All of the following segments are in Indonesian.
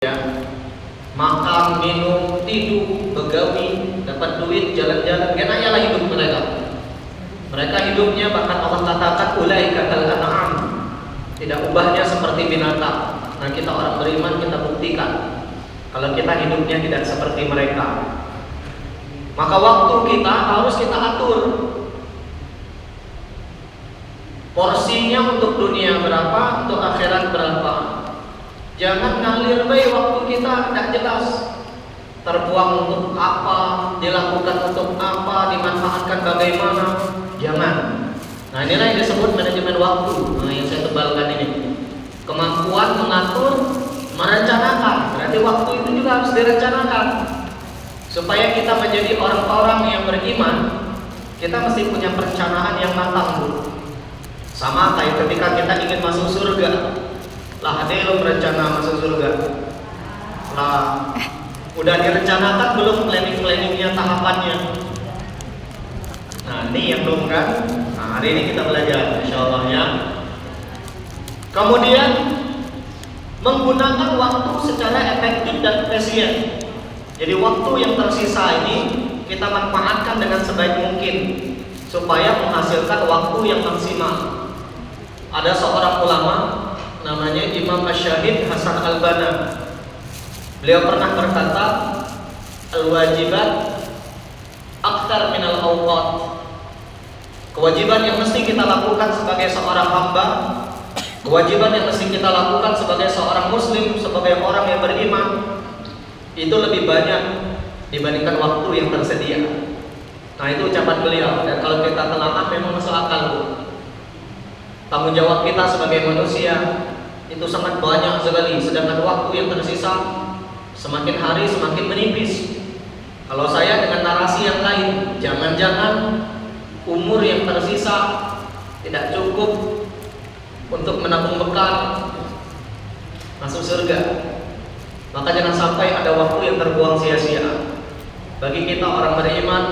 ya, makan, minum, tidur, begawi, dapat duit, jalan-jalan, enak lah hidup mereka. Mereka hidupnya bahkan Allah katakan ulaika kal an'am, tidak ubahnya seperti binatang. Nah, kita orang beriman kita buktikan kalau kita hidupnya tidak seperti mereka. Maka waktu kita harus kita atur. Porsinya untuk dunia berapa, untuk akhirat berapa. Jangan ngalir baik waktu kita tidak jelas. Terbuang untuk apa, dilakukan untuk apa, dimanfaatkan bagaimana. Jangan. Nah, inilah yang disebut manajemen waktu. Nah, yang saya tebalkan ini. Kemampuan mengatur, merencanakan. Berarti waktu itu juga harus direncanakan. Supaya kita menjadi orang-orang yang beriman, kita mesti punya perencanaan yang matang, Bu. Sama kayak ketika kita ingin masuk surga. Lah, ada yang berencana masuk surga. Lah, udah direncanakan belum planning-planningnya, tahapannya? Nah, ini yang belum kan? Nah, hari ini kita belajar, insyaallah ya. Kemudian menggunakan waktu secara efektif dan efisien. Jadi waktu yang tersisa ini kita manfaatkan dengan sebaik mungkin supaya menghasilkan waktu yang maksimal. Ada seorang ulama namanya Imam Asy-Syahid Hasan Al-Banna. Beliau pernah berkata, al-wajibat akthar minal awqat. Kewajiban yang mesti kita lakukan sebagai seorang hamba, kewajiban yang mesti kita lakukan sebagai seorang muslim, sebagai orang yang beriman, itu lebih banyak dibandingkan waktu yang tersedia. Nah, itu ucapan beliau. Dan kalau kita telaah memang masuk akal, Bu. Tanggung jawab kita sebagai manusia itu sangat banyak sekali, sedangkan waktu yang tersisa semakin hari semakin menipis. Kalau saya dengan narasi yang lain, jangan-jangan umur yang tersisa tidak cukup untuk menabung bekal masuk surga. Maka jangan sampai ada waktu yang terbuang sia-sia. Bagi kita orang beriman,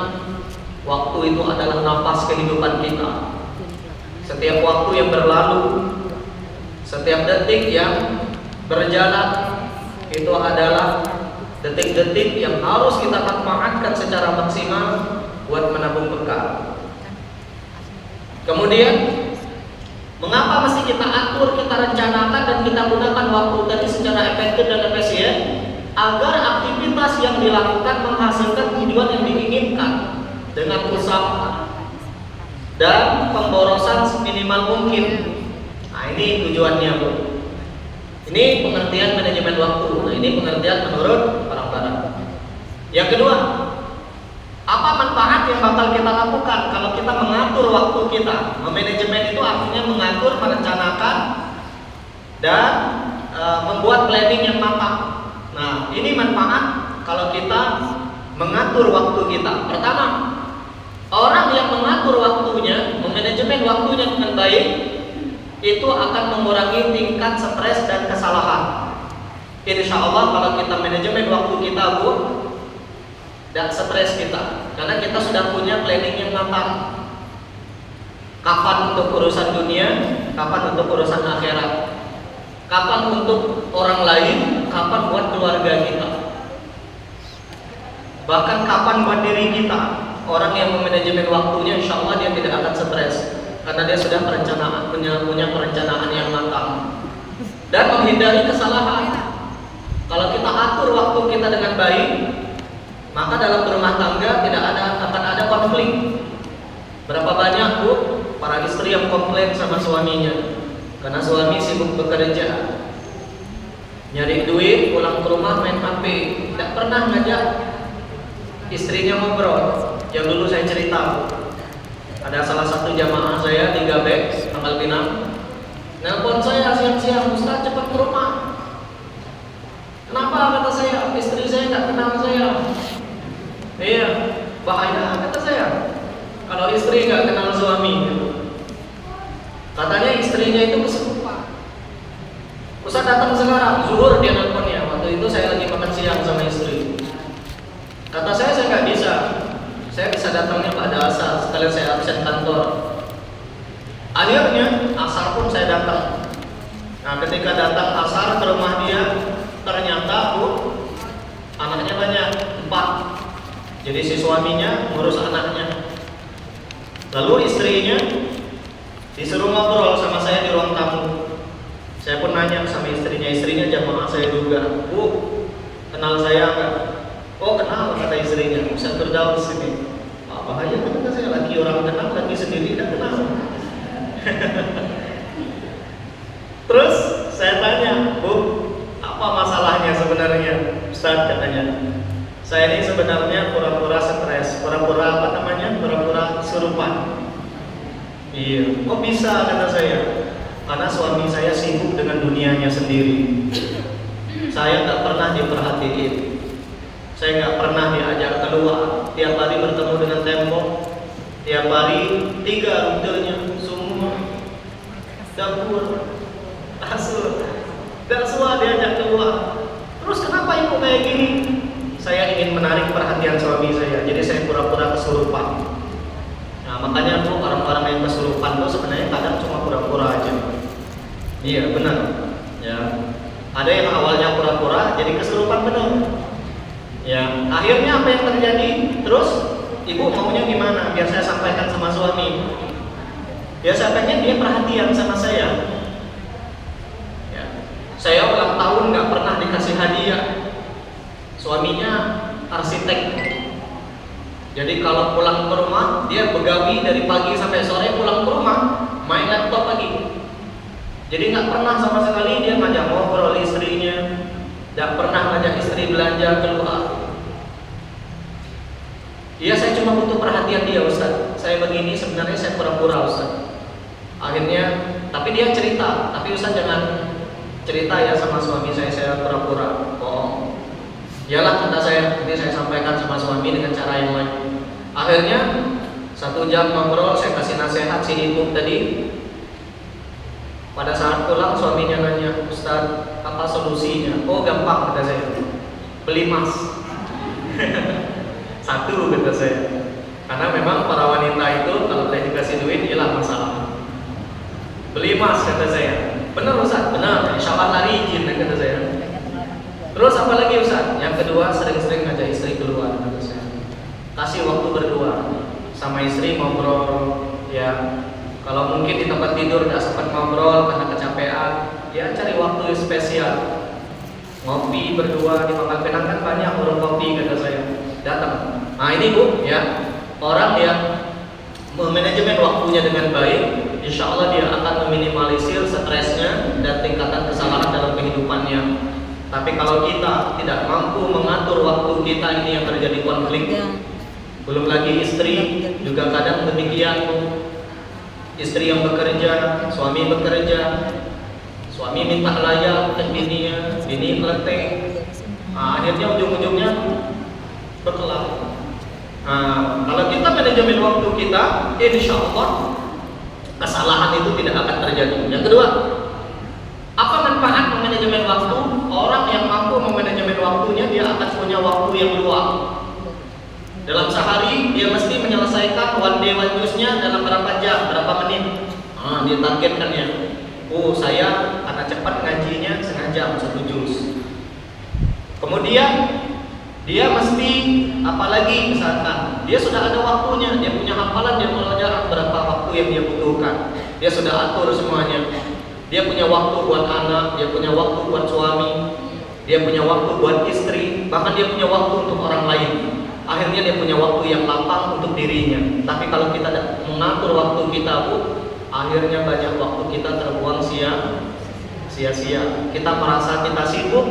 waktu itu adalah nafas kehidupan kita. Setiap waktu yang berlalu, setiap detik yang berjalan, itu adalah detik-detik yang harus kita manfaatkan secara maksimal buat menabung bekal. Kemudian, mengapa mesti kita atur, kita rencanakan dan kita gunakan waktu tadi secara efektif dan efisien agar aktivitas yang dilakukan menghasilkan tujuan yang diinginkan dengan usaha dan pemborosan seminimal mungkin. Nah, ini tujuannya, Bu. Ini pengertian manajemen waktu. Nah, ini pengertian menurut orang barat. Yang kedua, apa manfaat yang bakal kita lakukan kalau kita mengatur waktu kita? Manajemen itu artinya mengatur, merencanakan, dan membuat planning yang matang. Nah, ini manfaat kalau kita mengatur waktu kita. Pertama, orang yang mengatur waktunya, memanajemen waktunya dengan baik, itu akan mengurangi tingkat stres dan kesalahan. Insya Allah kalau kita manajemen waktu kita, Bu, dan stres kita, karena kita sudah punya planning yang matang. Kapan untuk urusan dunia, kapan untuk urusan akhirat, kapan untuk orang lain, kapan buat keluarga kita, bahkan kapan buat diri kita. Orang yang memanajemen waktunya, insya Allah dia tidak akan stres karena dia sudah punya perencanaan yang matang dan menghindari kesalahan. Kalau kita atur waktu kita dengan baik, maka dalam berumah tangga tidak akan ada konflik. Berapa banyak, Bu, para istri yang komplain sama suaminya karena suami sibuk bekerja, nyari duit, pulang ke rumah main HP, tidak pernah ngajak istrinya ngobrol. Yang dulu saya cerita, Bu, ada salah satu jamaah saya di Gabek, Pangkal Pinang, nelpon saya siang-siang, Ustaz cepat ke rumah. Kenapa? Kata saya, istri saya tidak kenal saya. Iya, bahaya kata saya kalau istri nggak kenal suami. Katanya istrinya itu kesurupan. Ustaz datang sekarang, zuhur dia nelponnya. Waktu itu saya lagi makan siang sama istri. Kata saya nggak bisa. Saya bisa datangnya pada asar, sekalian saya absen kantor. Akhirnya asar pun saya datang. Nah, ketika datang asar ke rumah dia, ternyata suaminya ngurus anaknya. Lalu istrinya disuruh ngobrol sama saya di ruang tamu. Saya pun nanya sama istrinya jamaah saya juga, Bu, kenal saya nggak? Oh kenal, kata istrinya. Ustaz Firdaus ini. Bahaya kata saya, laki orang kenal, laki sendiri tidak kenal. Terus saya tanya, Bu, apa masalahnya sebenarnya? Ustaz katanya, saya ini sebenarnya pura-pura stres, pura-pura pura-pura kesurupan. Iya, kok bisa kata saya? Karena suami saya sibuk dengan dunianya sendiri. Saya nggak pernah diperhatiin. Saya nggak pernah diajak keluar. Tiap hari bertemu dengan tembok. Tiap hari 3 rutenya semua dapur, kasur, nggak semua diajak keluar. Terus kenapa ibu kayak gini? Saya ingin menarik perhatian suami saya. Jadi saya pura-pura kesurupan. Nah makanya tuh orang-orang yang kesurupan tuh sebenarnya kadang cuma pura-pura aja. Iya benar. Ya. Ada yang awalnya pura-pura jadi kesurupan benar. Ya, akhirnya apa yang terjadi? Terus ibu maunya gimana? Biar saya sampaikan sama suami. Ya saya pengen dia perhatian sama saya. Ya. Saya ulang tahun nggak pernah dikasih hadiah. Suaminya arsitek. Jadi kalau pulang ke rumah dia begawi dari pagi sampai sore, pulang ke rumah main laptop lagi. Jadi nggak pernah sama sekali dia ngajak ngobrol istrinya, nggak pernah ngajak istri belanja keluar. Iya saya cuma butuh perhatian dia Ustaz. Saya begini sebenarnya saya pura-pura Ustaz. Akhirnya, tapi dia cerita, tapi Ustaz jangan cerita ya sama suami saya pura-pura. Oh, iyalah kata saya, nanti saya sampaikan sama suami dengan cara yang lain. Akhirnya 1 jam ngobrol, saya kasih nasihat si ibu tadi. Pada saat pulang suaminya nanya, Ustaz, apa solusinya? Oh gampang kata saya, beli emas. 1 kata saya. Karena memang para wanita itu kalau udah dikasih duit ialah masalah. Beli emas kata saya. Benar Ustaz, benar. Insya Allah lari izin kata saya. Terus apa lagi Ustaz? Yang kedua sering-sering ngajak istri keluar kata saya. Kasih waktu berdua sama istri ngobrol ya. Kalau mungkin di tempat tidur nggak sempat ngobrol karena kecapean, ya cari waktu spesial. Ngopi berdua di Pangkal Pinang kan banyak warung kopi kata saya. Datang. Nah ini Bu, ya orang yang memanajemen waktunya dengan baik, insya Allah dia akan meminimalisir stresnya dan tingkatan kesalahan dalam kehidupannya. Tapi kalau kita tidak mampu mengatur waktu kita, ini yang terjadi konflik. Belum lagi istri juga kadang demikian Bu. Istri yang bekerja, suami bekerja, suami minta layak ke bininya, bini leteh. Nah, akhirnya ujung-ujungnya berkelahi. Nah, kalau kita manajemen waktu kita, insya Allah kesalahan itu tidak akan terjadi. Yang kedua, apa manfaat manajemen waktu? Orang yang mampu memanajemen waktunya, dia akan punya waktu yang luang. Dalam sehari dia mesti menyelesaikan one day one juice-nya dalam berapa jam, berapa menit. Nah, dia targetkan ya. Oh, saya karena cepat ngajinya setengah jam 1 juz. Kemudian dia mesti apalagi misalkan dia sudah ada waktunya, dia punya hafalan, dia belajar berapa waktu yang dia butuhkan. Dia sudah atur semuanya. Dia punya waktu buat anak, dia punya waktu buat suami, dia punya waktu buat istri, bahkan dia punya waktu untuk orang lain. Akhirnya dia punya waktu yang lapang untuk dirinya. Tapi kalau kita tidak mengatur waktu kita Bu, akhirnya banyak waktu kita terbuang sia-sia. Kita merasa kita sibuk,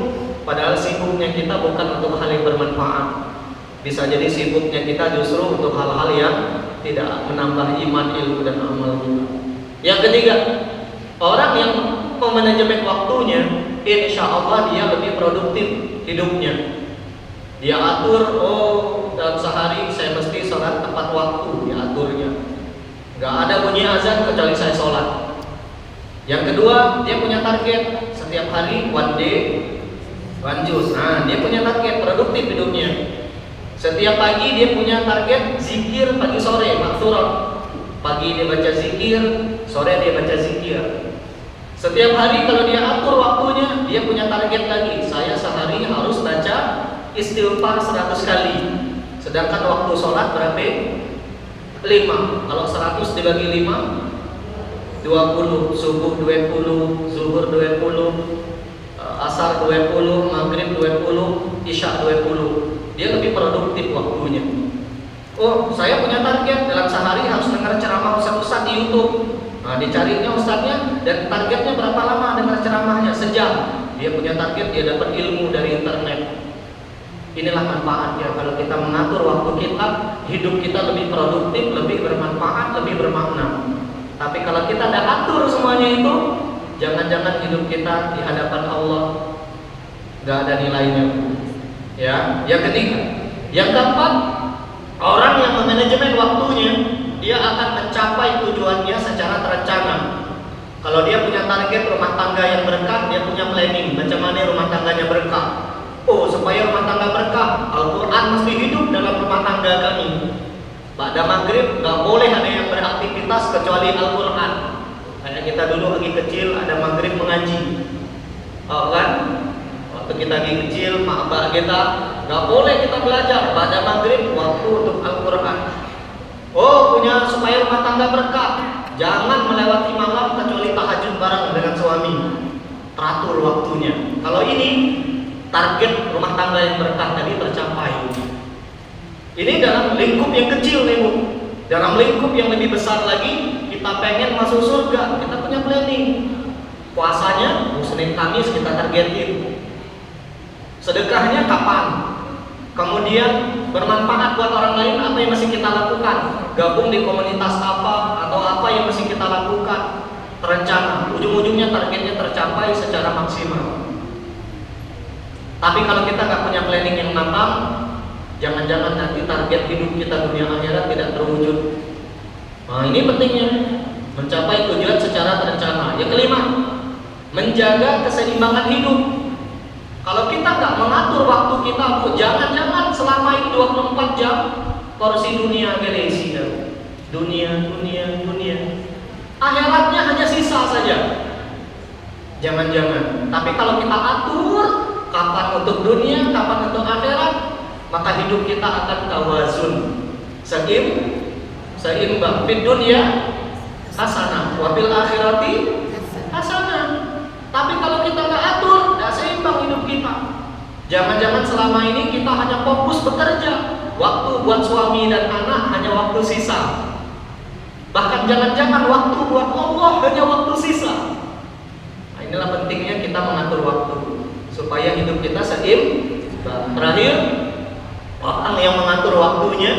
padahal sibuknya kita bukan untuk hal yang bermanfaat. Bisa jadi sibuknya kita justru untuk hal-hal yang tidak menambah iman, ilmu dan amal kita. Yang ketiga, orang yang memanajemen waktunya, insya Allah dia lebih produktif hidupnya. Dia atur, oh dalam sehari saya mesti sholat tepat waktu, dia aturnya. Gak ada bunyi azan kecuali saya sholat. Yang kedua, dia punya target setiap hari one day one juice. Nah, dia punya target produktif hidupnya. Setiap pagi dia punya target zikir pagi sore, maksurat. Pagi dia baca zikir, sore dia baca zikir. Setiap hari kalau dia atur waktunya, dia punya target lagi. Saya sehari harus baca istighfar 100 kali. Sedangkan waktu sholat berarti 5. Kalau 100 dibagi 5, 20. Subuh 20, zuhur 20, asar 20, maghrib 20, isya 20. Dia lebih produktif waktunya. Oh, saya punya target dalam sehari harus dengar ceramah ustaz-ustaz di YouTube. Nah, dicarinya ustaznya dan targetnya berapa lama dengar ceramahnya? Sejam. Dia punya target, dia dapat ilmu dari internet. Inilah manfaatnya kalau kita mengatur waktu kita, hidup kita lebih produktif, lebih bermanfaat, lebih bermakna. Tapi kalau kita tidak atur semuanya itu, jangan-jangan hidup kita di hadapan Allah nggak ada nilainya. Ya, yang ketiga, yang keempat, orang yang memanajemen waktunya, dia akan mencapai tujuannya secara terencana. Kalau dia punya target rumah tangga yang berkah, dia punya planning macam mana rumah tangganya berkah. Oh, supaya rumah tangga berkah, Al-Quran mesti hidup dalam rumah tangga kami. Pada maghrib nggak boleh ada yang beraktivitas kecuali Al-Quran. Kayak kita dulu lagi kecil ada maghrib mengaji, oh kan? Waktu kita lagi kecil, mak abah kita nggak boleh kita belajar pada maghrib, waktu untuk Al-Quran. Oh, punya supaya rumah tangga berkah, jangan melewati malam kecuali tahajud bareng dengan suami. Teratur waktunya. Kalau ini target rumah tangga yang berkah tadi tercapai. Ini dalam lingkup yang kecil nih Bu. Dalam lingkup yang lebih besar lagi, kita pengen masuk surga, kita punya planning. Puasanya Senin Kamis kita targetin. Sedekahnya kapan? Kemudian bermanfaat buat orang lain, apa yang masih kita lakukan? Gabung di komunitas apa atau apa yang masih kita lakukan? Terencana, ujung-ujungnya targetnya tercapai secara maksimal. Tapi kalau kita nggak punya planning yang matang, jangan-jangan nanti target hidup kita dunia akhirat tidak terwujud. Nah, ini pentingnya mencapai tujuan secara terencana. Yang kelima, menjaga keseimbangan hidup. Kalau kita nggak mengatur waktu kita, jangan-jangan selama ini 24 jam porsi dunia gelesi, dunia. Akhiratnya hanya sisa saja. Jangan-jangan. Tapi kalau kita atur kapan untuk dunia, kapan untuk akhirat, maka hidup kita akan tawazun, seimbang. Fid dunya hasanah, wa fil akhirati hasanah. Tapi kalau kita nggak atur, nggak seimbang hidup kita. Jangan-jangan selama ini kita hanya fokus bekerja, waktu buat suami dan anak hanya waktu sisa. Bahkan jangan-jangan waktu buat Allah hanya waktu sisa. Nah, inilah pentingnya kita mengatur waktu supaya hidup kita seimbang. Terakhir, orang yang mengatur waktunya,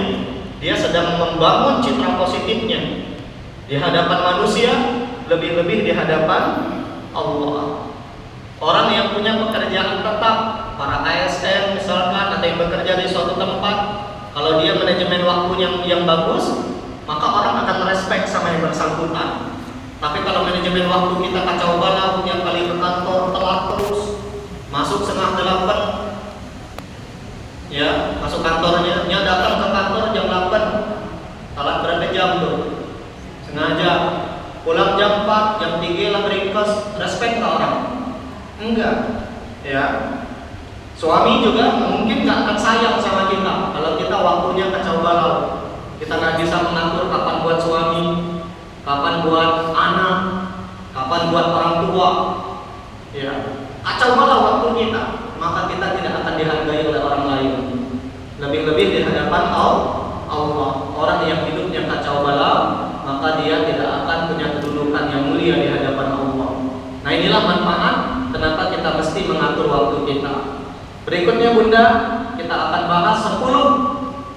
dia sedang membangun citra positifnya di hadapan manusia, lebih-lebih di hadapan Allah. Orang yang punya pekerjaan tetap, para ASN misalkan, atau yang bekerja di suatu tempat, kalau dia manajemen waktunya yang bagus, maka orang akan respect sama yang bersangkutan. Tapi kalau manajemen waktu kita kacau balau, tiap kali ke kantor telat terus, masuk 7:30, ya masuk kantornya, dia datang ke kantor jam 8, telat berapa jam tuh? Sengaja. Pulang jam 4, jam 3 lah meringkes. Respect nggak orang? Enggak. Ya. Suami juga mungkin nggak akan sayang sama kita kalau kita waktunya kacau balau. Kita nggak bisa mengatur kapan buat suami, kapan buat anak, kapan buat orang tua. Ya. Kacau balau waktu kita, maka kita tidak akan dihargai oleh orang lain. Lebih-lebih di hadapan Allah. Orang yang hidupnya kacau balau, maka dia tidak akan punya kedudukan yang mulia di hadapan Allah. Nah, inilah manfaat kenapa kita mesti mengatur waktu kita. Berikutnya Bunda, kita akan bahas 10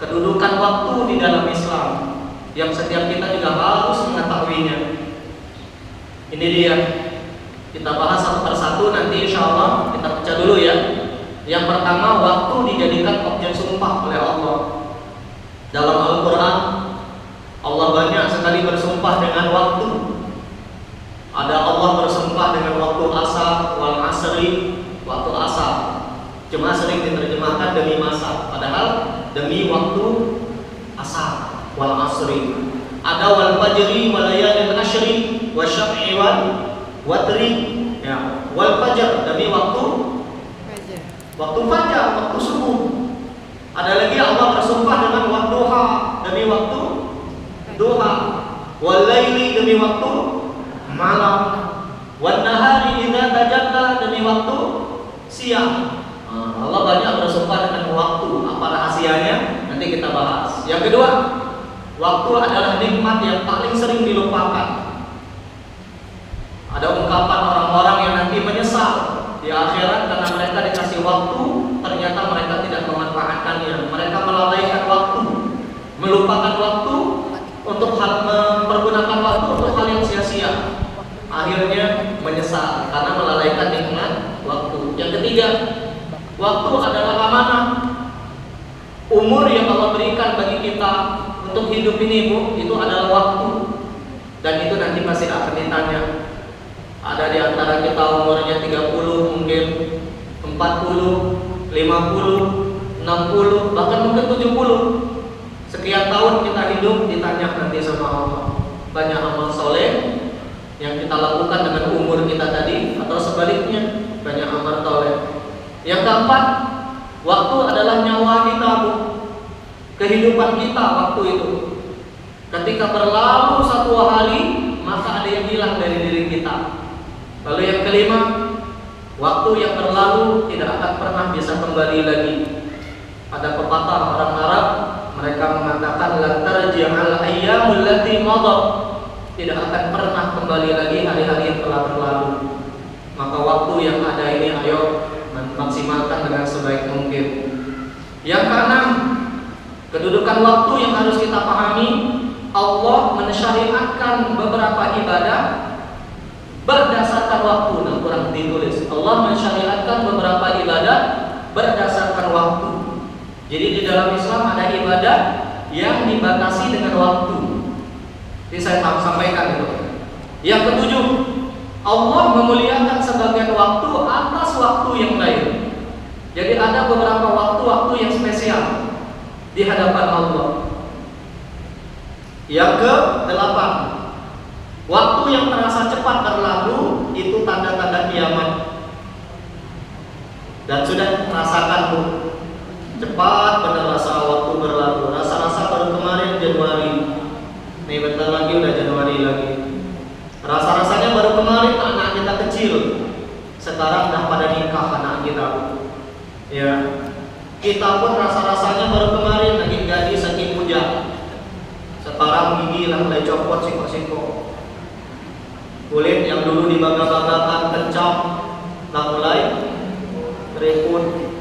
kedudukan waktu di dalam Islam yang setiap kita juga harus mengetahuinya. Ini dia. Kita bahas satu persatu, nanti insya Allah kita baca dulu ya. Yang pertama, waktu dijadikan objek sumpah oleh Allah. Dalam Al-Quran, Allah banyak sekali bersumpah dengan waktu. Ada Allah bersumpah dengan waktu asar, wal asri, waktu asar. Cuma sering diterjemahkan demi masa, padahal demi waktu asar, wal asri. Ada wal fajri, wal layalin ashri, wa syaf'i wal watri, ya, wal fajar demi waktu fajar, waktu subuh. Ada lagi Allah bersumpah siang. Allah banyak bersumpah dengan waktu. Apa rahasianya? Nanti kita bahas. Yang kedua, waktu adalah nikmat yang paling sering dilupakan. Ada ungkapan orang-orang yang nanti menyesal di akhirat karena mereka dikasih waktu, ternyata mereka tidak memanfaatkannya. Mereka melalaikan waktu, melupakan waktu untuk mempergunakan waktu untuk hal yang sia-sia. Akhirnya menyesal karena melalaikan nikmat waktu. Yang ketiga, waktu adalah amanah. Umur yang Allah berikan bagi kita untuk hidup ini, Bu, itu adalah waktu. Dan itu nanti masih akan ditanya. Ada di antara kita umurnya 30, mungkin 40, 50, 60, bahkan mungkin 70. Sekian tahun kita hidup ditanya nanti sama Allah. Banyak amal soleh yang kita lakukan dengan umur kita tadi, atau sebaliknya banyak amal soleh. Yang keempat, waktu adalah nyawa kita, Bu. Kehidupan kita waktu itu. Ketika berlalu satu hari, maka ada yang hilang dari diri kita. Lalu yang kelima, waktu yang berlalu tidak akan pernah bisa kembali lagi. Ada pepatah orang Arab, mereka mengatakan lan tarji'al ayyamul lati madat. Tidak akan pernah kembali lagi hari-hari yang telah berlalu. Maka waktu yang ada ini ayo maksimalkan dengan sebaik mungkin. Yang keenam, kedudukan waktu yang harus kita pahami. Allah mensyariatkan beberapa ibadah berdasarkan waktu. Nah, kurang ditulis. Allah mensyariatkan beberapa ibadah berdasarkan waktu. Jadi di dalam Islam ada ibadah yang dibatasi dengan waktu. Ini saya sampaikan itu. Yang ketujuh, Allah memuliakan sebagian waktu atas waktu yang lain. Jadi ada beberapa waktu-waktu yang spesial di hadapan Allah. Yang ke-8, waktu yang terasa cepat berlalu itu tanda-tanda kiamat. Dan sudah merasakan, Bu, cepat benar rasa waktu berlalu. Rasa-rasa baru kemarin Januari, nih bentar lagi udah Januari lagi. Rasa-rasanya baru kemarin anak kita kecil, sekarang udah pada nikah anak kita. Ya, kita pun rasa-rasanya baru kemarin lagi gaji saking puja. Sekarang gigi lah mulai copot singkok-singkok. Kulit yang dulu dibangga-banggakan kencang lah mulai keriput.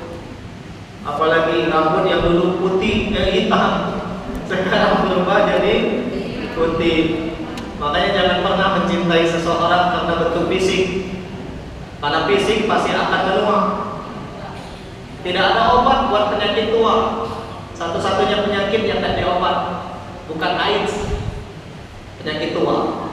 Apalagi rambut yang dulu putih hitam sekarang berubah jadi putih. Makanya jangan pernah mencintai seseorang karena bentuk fisik. Karena fisik pasti akan menua. Tidak ada obat buat penyakit tua. Satu-satunya penyakit yang tidak diobat bukan AIDS, penyakit tua.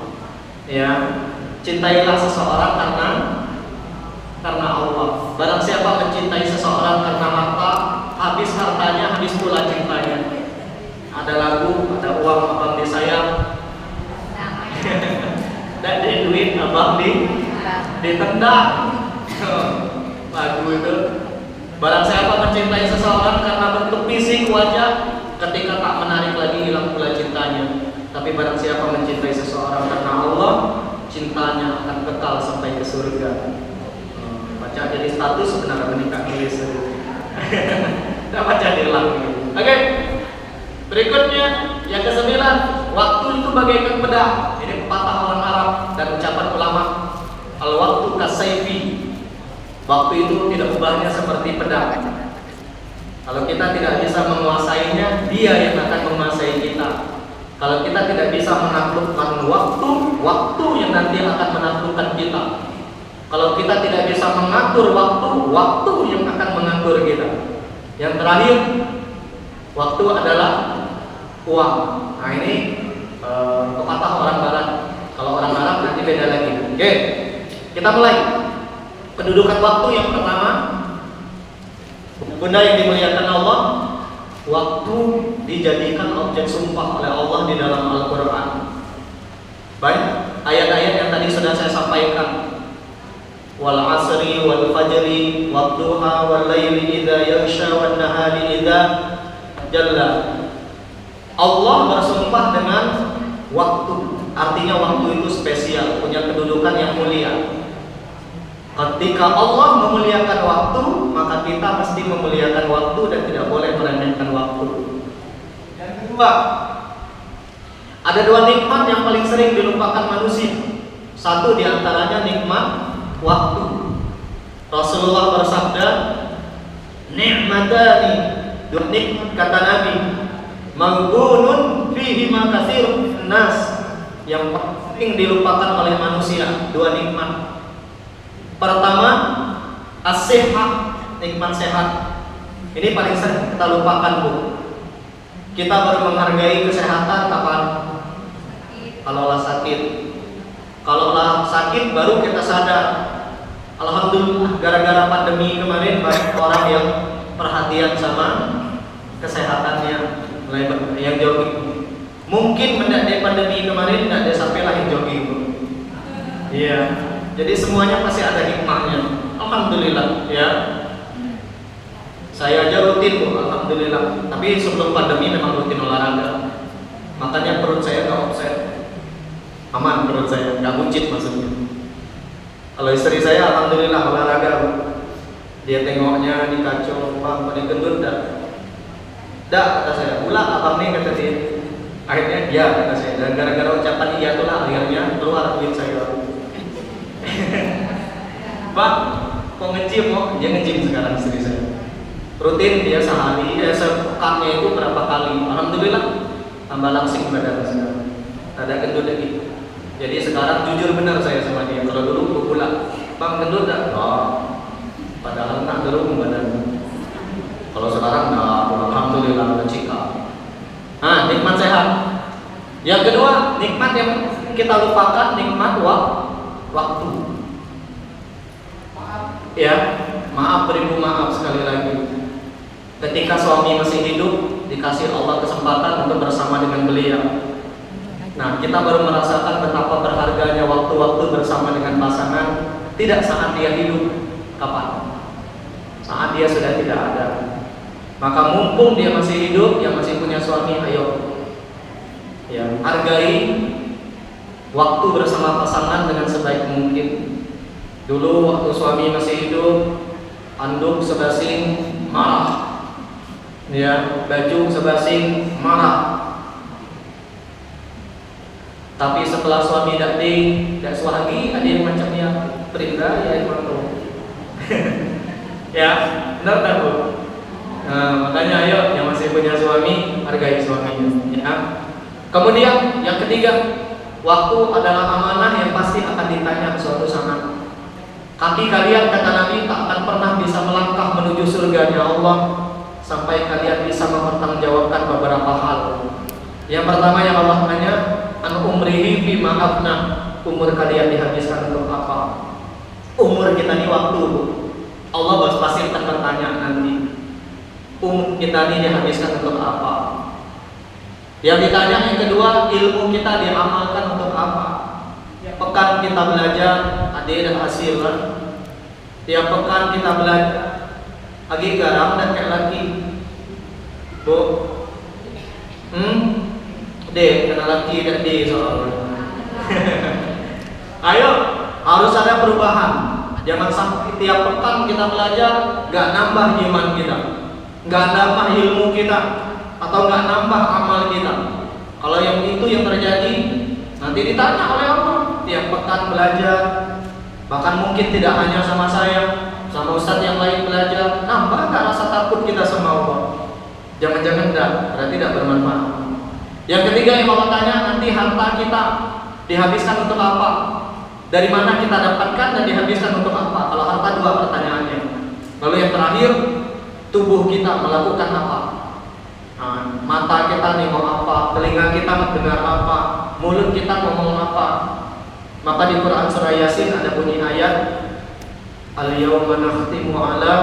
Ya, cintailah seseorang karena Allah. Barang siapa mencintai seseorang karena harta, habis hartanya, habis pula cintanya. Ada lagu, ada uang abang disayang, dan ada duit abang ditendang. Lagu itu. Barang siapa mencintai seseorang karena bentuk fisik wajah, ketika tak menarik lagi hilang pula cintanya. Tapi barang siapa mencintai seseorang karena Allah, cintanya akan kekal sampai ke surga. Baca jadi status sebenarnya menikah nulis. Kita baca diulang. Oke. Berikutnya yang ke-9, waktu itu bagaikan pedang. Ini pepatah orang Arab dan ucapan ulama. Al-waktu kasayfi. Waktu itu tidak ubahnya seperti pedang. Kalau kita tidak bisa menguasainya, dia yang akan menguasai kita. Kalau kita tidak bisa menaklukkan waktu yang nanti akan menaklukkan kita. Kalau kita tidak bisa mengatur waktu yang akan mengatur kita. Yang terakhir, waktu adalah uang. Nah ini pepatah orang Barat. Kalau orang Arab nanti beda lagi. Oke, kita mulai. Kedudukan waktu yang pertama, bunda yang dimuliakan Allah, waktu dijadikan objek sumpah oleh Allah di dalam Al-Quran. Baik, ayat-ayat yang tadi sudah saya sampaikan. Wal asri wal fajri wad duha wal laili idza yaghsha wan nahari idza jalla. Allah bersumpah dengan waktu. Artinya waktu itu spesial, punya kedudukan yang mulia. Ketika Allah memuliakan waktu, Kedua, ada dua nikmat yang paling sering dilupakan manusia. Satu diantaranya nikmat waktu. Rasulullah bersabda, "Ni'matani," dua nikmat kata Nabi, "maghbunun fihima katsirun nas," yang paling dilupakan oleh manusia. Dua nikmat. Pertama, as-sihah, nikmat sehat. Ini paling sering kita lupakan, Bu. Kita baru menghargai kesehatan kapan? Kalaulah sakit. Kalaulah sakit baru kita sadar. Alhamdulillah, gara-gara pandemi kemarin banyak orang yang perhatian sama kesehatannya, mulai yang jogging. Mungkin mendadak pandemi kemarin tidak ada sampai lah yang jogging. Iya. Jadi semuanya pasti ada hikmahnya. Alhamdulillah, ya. Saya aja rutin, Bu, alhamdulillah. Tapi sebelum pandemi memang rutin olahraga. Makanya perut saya nggak offset. Aman perut saya, nggak buncit maksudnya. Kalau istri saya alhamdulillah olahraga, Bu. Dia tengoknya di kacau, Bang, mau digendut dah. Dah, kata saya, ulah abang nih, kata dia. Akhirnya dia, kata saya. Dan gara-gara ucapan iya itulah akhirnya keluar duit saya. Bang, kok nge-gym? Oh, dia nge-gym sekarang istri saya. Rutin dia sehari, sepekannya itu berapa kali. Alhamdulillah, tambah langsing badan sekarang. Ada gendut lagi. Jadi sekarang jujur benar saya sama dia. Kalau dulu pula, Bang gendut dah? Oh, padahal nak dulu badan. Kalau sekarang dah, alhamdulillah cika. Nah, nikmat sehat. Yang kedua, nikmat yang kita lupakan, nikmat waktu. Ya, maaf beribu maaf sekali lagi. Ketika suami masih hidup, dikasih Allah kesempatan untuk bersama dengan beliau. Nah, kita baru merasakan betapa berharganya waktu-waktu bersama dengan pasangan. Tidak saat dia hidup. Kapan? Saat dia sudah tidak ada. Maka mumpung dia masih hidup, dia masih punya suami, ayo, ya, hargai waktu bersama pasangan dengan sebaik mungkin. Dulu waktu suami masih hidup, anduk sebasing marah, ya, baju sebasing marah. Tapi setelah suami tidak suami, ada yang macamnya perintah ya emang tuh. Ya, benar tak, Bu? Nah, makanya ayo yang masih punya suami hargai suaminya, ya. Kemudian yang ketiga, waktu adalah amanah yang pasti akan ditanya suatu saat. Kaki kalian, kata Nabi, tak akan pernah bisa melangkah menuju surganya Allah sampai kalian bisa mempertanggungjawabkan beberapa hal. Yang pertama yang Allah tanya, an umrihi fi ma'afna, umur kalian dihabiskan untuk apa? Umur kita ini waktu, Allah pasti akan bertanya nanti. Umur kita ini dihabiskan untuk apa? Yang ditanya yang kedua, ilmu kita diamalkan untuk apa? Pekan kita belajar, ada hasil. Tiap pekan kita belajar, lagi garam dan kayak lagi, Bu. Dek, kena laki dan D soalnya. Ayo, harus ada perubahan. Jangan sampai tiap pekan kita belajar gak nambah iman kita, gak nambah ilmu kita, atau gak nambah amal kita. Kalau yang itu yang terjadi, nanti ditanya oleh Allah. Tiap pekan belajar, bahkan mungkin tidak hanya sama saya, sama ustadz yang lain belajar, nambah gak rasa takut kita sama Allah? Jangan-jangan enggak, berarti tidak bermanfaat. Yang ketiga yang Allah tanya, nanti harta kita dihabiskan untuk apa? Dari mana kita dapatkan dan dihabiskan untuk apa? Kalau harta dua pertanyaannya. Lalu yang terakhir, tubuh kita melakukan apa? Nah, mata kita nih mau apa? Telinga kita mendengar apa? Mulut kita ngomong apa? Maka di Quran surah Yasin ada bunyi ayat, al-yawma nakhtimu ala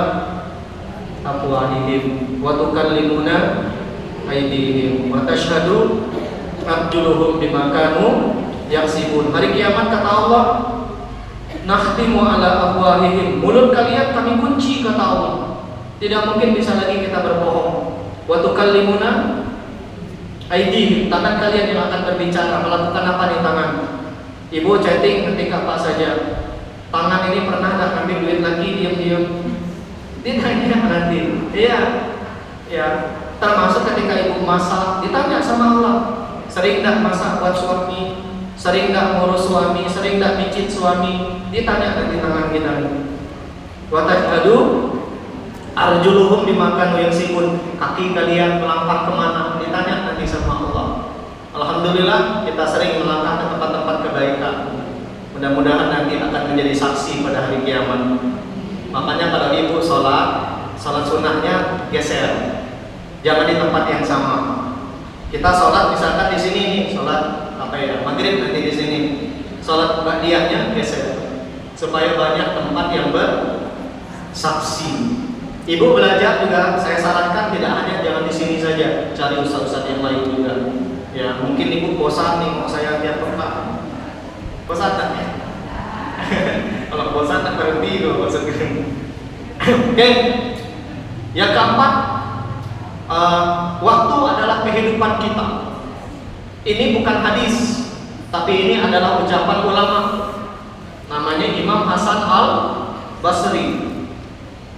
afwahihim wa tukallimuna aydihim wa tashhadu arjuluhum bima kanu yaksibun. Hari kiamat kata Allah, nakhtimu ala afwahihim, mulut kalian kami kunci kata Allah. Tidak mungkin bisa lagi kita berbohong. Wa tukallimuna aydihim, tangan kalian yang akan berbicara. Melakukan apa nih tangan? Ibu chatting ketik apa saja. Tangan ini pernah nggak ngambil duit lagi diam-diam? Ditanya nanti. Iya, ya. Termasuk ketika ibu masak, ditanya sama Allah, sering nggak masak buat suami, sering nggak ngurus suami, sering nggak micit suami, ditanya nanti tangan kita. Watajadu arjuluhum dimakan yang sikun, kaki kalian melangkah kemana, ditanya nanti sama Allah. Alhamdulillah kita sering melangkah ke tempat-tempat kebaikan. Mudah-mudahan nanti akan menjadi saksi pada hari kiamat. Makanya kalau ibu sholat sunnahnya geser, jangan di tempat yang sama. Kita sholat misalkan di sini nih, sholat maghrib nanti di sini, sholat ba'diyahnya geser, supaya banyak tempat yang bersaksi. Ibu belajar juga saya sarankan tidak hanya jangan di sini saja, cari ustaz-ustaz yang lain juga. Ya mungkin ibu bosan nih, mau saya lihat tempat. Bosan tak? Kalau bosan tak berhenti kalau bosan. Oke. Yang keempat, waktu adalah kehidupan kita. Ini bukan hadis, tapi ini adalah ucapan ulama. Namanya Imam Hasan Al-Basri.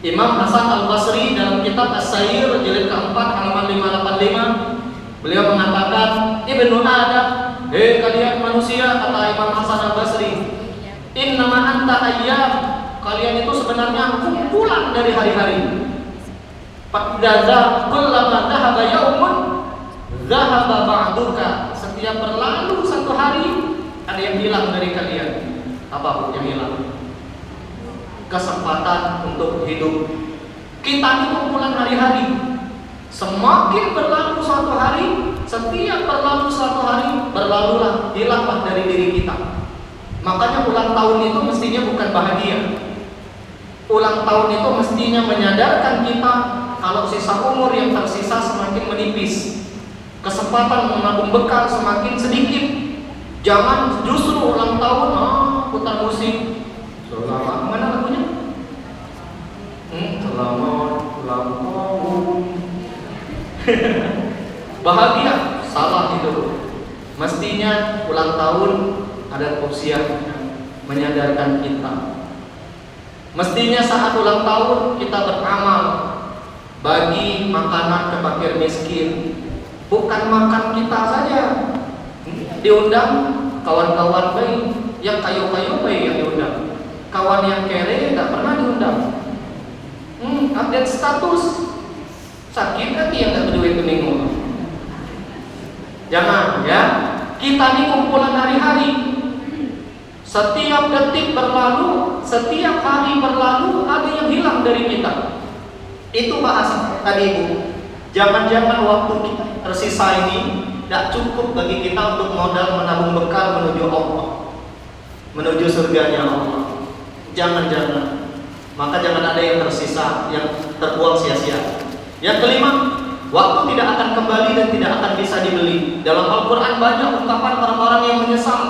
Imam Hasan Al-Basri dalam kitab As-Sair jilid keempat halaman 585, beliau mengatakan, Ibnu Adam, hei kalian manusia, kata Imam Hasan Al-Basri, innama anta ayyam, kalian itu sebenarnya kumpulan dari hari-hari. Fa'idza kullama dhahaba yaumun dhahaba ba'duka, setiap berlalu satu hari ada yang hilang dari kalian. Apa yang hilang? Kesempatan untuk hidup. Kita ini kumpulan hari-hari. Semakin berlalu suatu hari, setiap berlalu suatu hari, berlalulah, hilanglah dari diri kita. Makanya ulang tahun itu mestinya bukan bahagia. Ulang tahun itu mestinya menyadarkan kita kalau sisa umur yang tersisa semakin menipis, kesempatan menabung bekal semakin sedikit. Jangan justru ulang tahun putar musik. Selamat, mana lagunya? Selamat ulang tahun. Bahagia, salah itu. Mestinya ulang tahun ada tausiah menyadarkan kita. Mestinya saat ulang tahun kita beramal, bagi makanan ke fakir miskin. Bukan makan kita saja. Diundang kawan-kawan baik, yang kayu-kayu baik yang diundang. Kawan yang kere tidak pernah diundang. Update status, sakit hati yang tidak berduit minggu. Jangan ya. Kita ini kumpulan hari-hari. Setiap detik berlalu, setiap hari berlalu, ada yang hilang dari kita. Itu bahasa tadi Ibu. Jangan-jangan waktu kita tersisa ini tidak cukup bagi kita untuk modal menabung bekal menuju Allah, menuju surganya Allah. Jangan-jangan. Maka jangan ada yang tersisa, yang terbuang sia-sia. Yang kelima, waktu tidak akan kembali dan tidak akan bisa dibeli. Dalam Al-Quran banyak ungkapan orang-orang yang menyesal.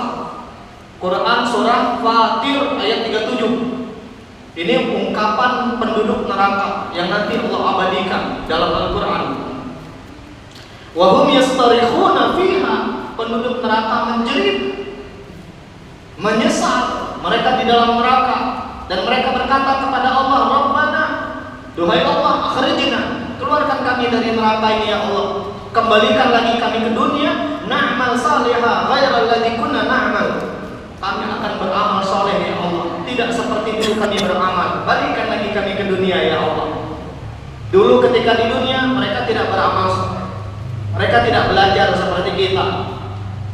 Quran surah Fatir ayat 37. Ini ungkapan penduduk neraka yang nanti Allah abadikan dalam Al-Quran. Wahum yastarikhuna fiha, penduduk neraka menjerit, menyesal mereka di dalam neraka, dan mereka berkata kepada Allah, Rabbana, duhai Allah, akhrijna, keluarkan kami dari neraka ini ya Allah, kembalikan lagi kami ke dunia, na'mal salihah ghairal ladzi kunna na'mal, kami akan beramal soleh ya Allah, tidak seperti dulu kami beramal, balikan lagi kami ke dunia ya Allah. Dulu ketika di dunia mereka tidak beramal soleh, mereka tidak belajar seperti kita,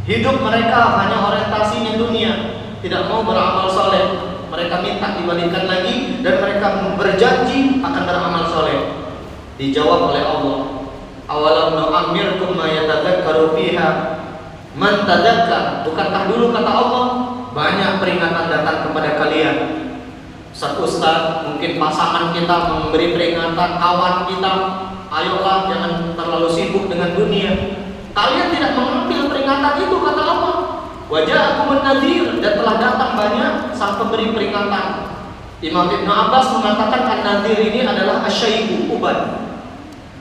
hidup mereka hanya orientasinya dunia, tidak mau beramal soleh. Mereka minta dibalikan lagi dan mereka berjanji akan beramal soleh. Dijawab oleh Allah, awalam nu'ammirkum ma yatadzakkaru fiha man tadzakkar, bukankah dulu kata Allah banyak peringatan datang kepada kalian. Ustaz, mungkin pasangan kita memberi peringatan, kawan kita, ayolah jangan terlalu sibuk dengan dunia. Kalian tidak mengambil peringatan itu kata Allah. Waja'akumun nadhir, dan telah datang banyak sang pemberi peringatan. Imam Ibn Abbas mengatakan an-nadhir ini adalah asyaibu, uban.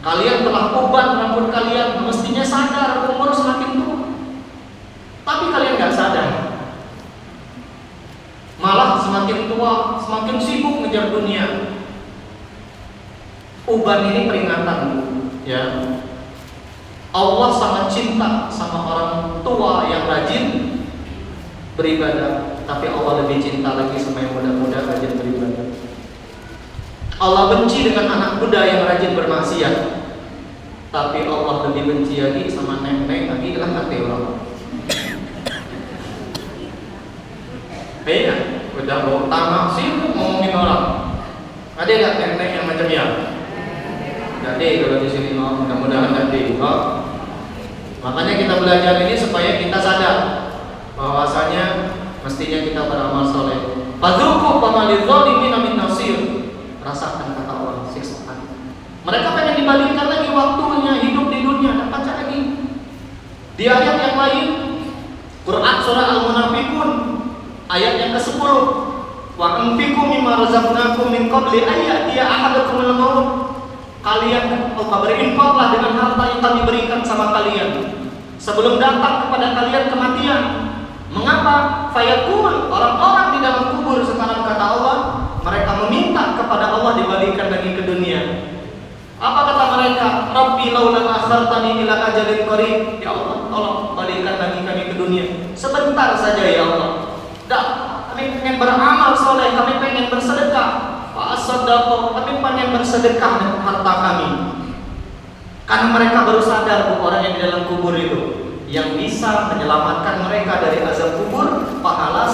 Kalian telah uban rambut kalian, mestinya sadar umur semakin tua, tapi kalian nggak sadar. Malah semakin tua, semakin sibuk mengejar dunia. Uban ini peringatan, ya. Allah sangat cinta sama orang tua yang rajin beribadah, tapi Allah lebih cinta lagi sama yang muda-muda rajin beribadah. Allah benci dengan anak muda yang rajin bermaksiat, tapi Allah lebih benci lagi sama nenek lagi lah kata orang. Iya, udah bawa tanah sih ngomongin orang. Ada nggak nenek yang macam ya? Gak deh kalau di sini, mudah-mudahan gak deh. Makanya kita belajar ini supaya kita sadar bahwasanya mestinya kita beramal soleh. Fadzuqu fama lidzalimin min nasir. Rasakan kata Allah siksaan. Mereka pengen dibalikkan lagi waktunya hidup di dunia, dapat lagi. Di ayat yang lain, Quran surah Al-Munafiqun ayat yang ke-10. Wa anfiqu mimma razaqnakum min qabli an ya'tiya ahadakumul maut. Kalian berinfaklah dengan harta yang kami berikan sama kalian sebelum datang kepada kalian kematian. Mengapa? Fayakun, orang-orang di dalam kubur sekarang kata Allah, mereka meminta kepada Allah dibalikan lagi ke dunia. Apa kata mereka? Rabbi laula akhartani ila ajalin qarib. Ya Allah, tolong balikan lagi kami ke dunia sebentar saja ya Allah. Kami pengen beramal soleh, kami pengen bersedekah. Fa'asaddaqu, kami pengen bersedekah dengan harta kami. Karena mereka baru sadar bahwa orang yang di dalam kubur itu yang bisa menyelamatkan mereka dari azab kubur pahala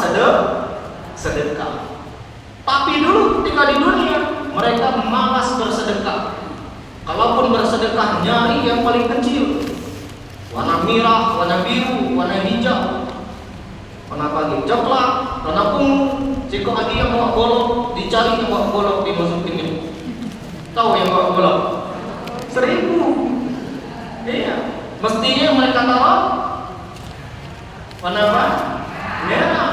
sedekah. Tapi dulu ketika di dunia mereka malas bersedekah. Kalaupun bersedekah nyari yang paling kecil, warna merah, warna biru, warna hijau, warna pagi coklat, warna ungu. Jika lagi yang bawa golok, dicari yang bawa golok dimasukin ini. Tahu yang bawa golok? 1000. Iya. Mestinya mereka taruh warna apa? Merah.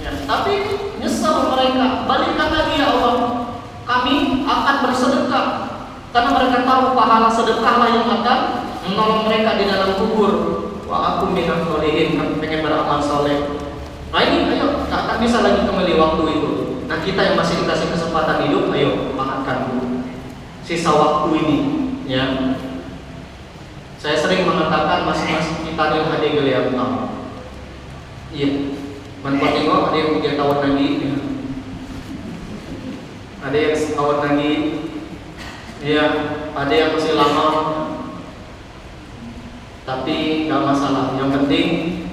Ya, tapi nyesal mereka. Balikkan lagi ya Allah. Kami akan bersedekah karena mereka tahu pahala sedekahlah yang akan menolong mereka di dalam kubur. Wa aku minal sholihin, kami pengen beramal soleh. Nah ini, ayo, tak bisa lagi kembali waktu itu. Nah kita yang masih dikasih kesempatan hidup, ayo manfaatkan dulu sisa waktu ini, ya. Saya sering mengatakan masing-masing kita yang ada geliat tahu. Iya, manfaat tengok ada yang 3 tahun lagi, ya. Ada yang setahun lagi, ya. Ada yang masih lama. Tapi nggak masalah. Yang penting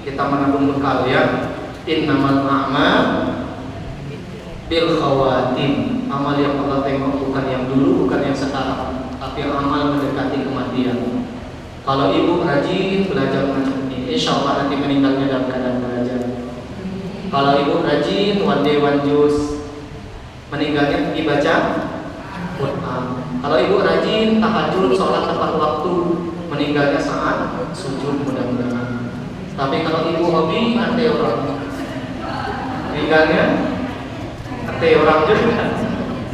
kita menabung bekal, ya. Innamal a'mal bil khawatim. Amal yang Allah tengok bukan yang dulu, bukan yang sekarang, tapi amal mendekati kematian. Kalau ibu rajin belajar macam ini, insya Allah nanti meninggalnya dalam keadaan belajar. Kalau ibu rajin one day one juz, meninggalnya dibaca Quran. Kalau ibu rajin tahajud, sholat tepat waktu, meninggalnya saat sujud mudah-mudahan. Tapi kalau ibu hobi nanti orang meninggalnya nanti orang juga.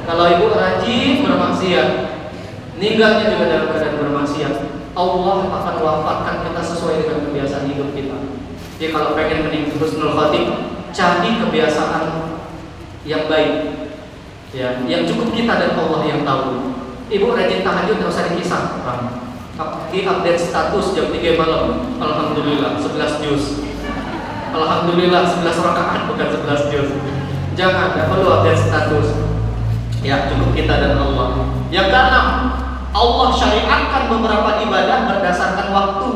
Kalau ibu rajin bermaksiat, meninggalnya juga dalam keadaan bermaksiat. Allah akan wafatkan kita sesuai dengan kebiasaan hidup kita. Jadi kalau pengen meninggal husnul khotimah, cari kebiasaan yang baik, ya, yang cukup kita dan Allah yang tahu. Ibu rajin tahajud, tidak usah dikisah. Di update status jam 3 malam, alhamdulillah 11 juz. Alhamdulillah 11 rakaat bukan 11 juz. Jangan, tidak perlu update status. Ya, cukup kita dan Allah. Yang keenam, Allah syariatkan beberapa ibadah berdasarkan waktu.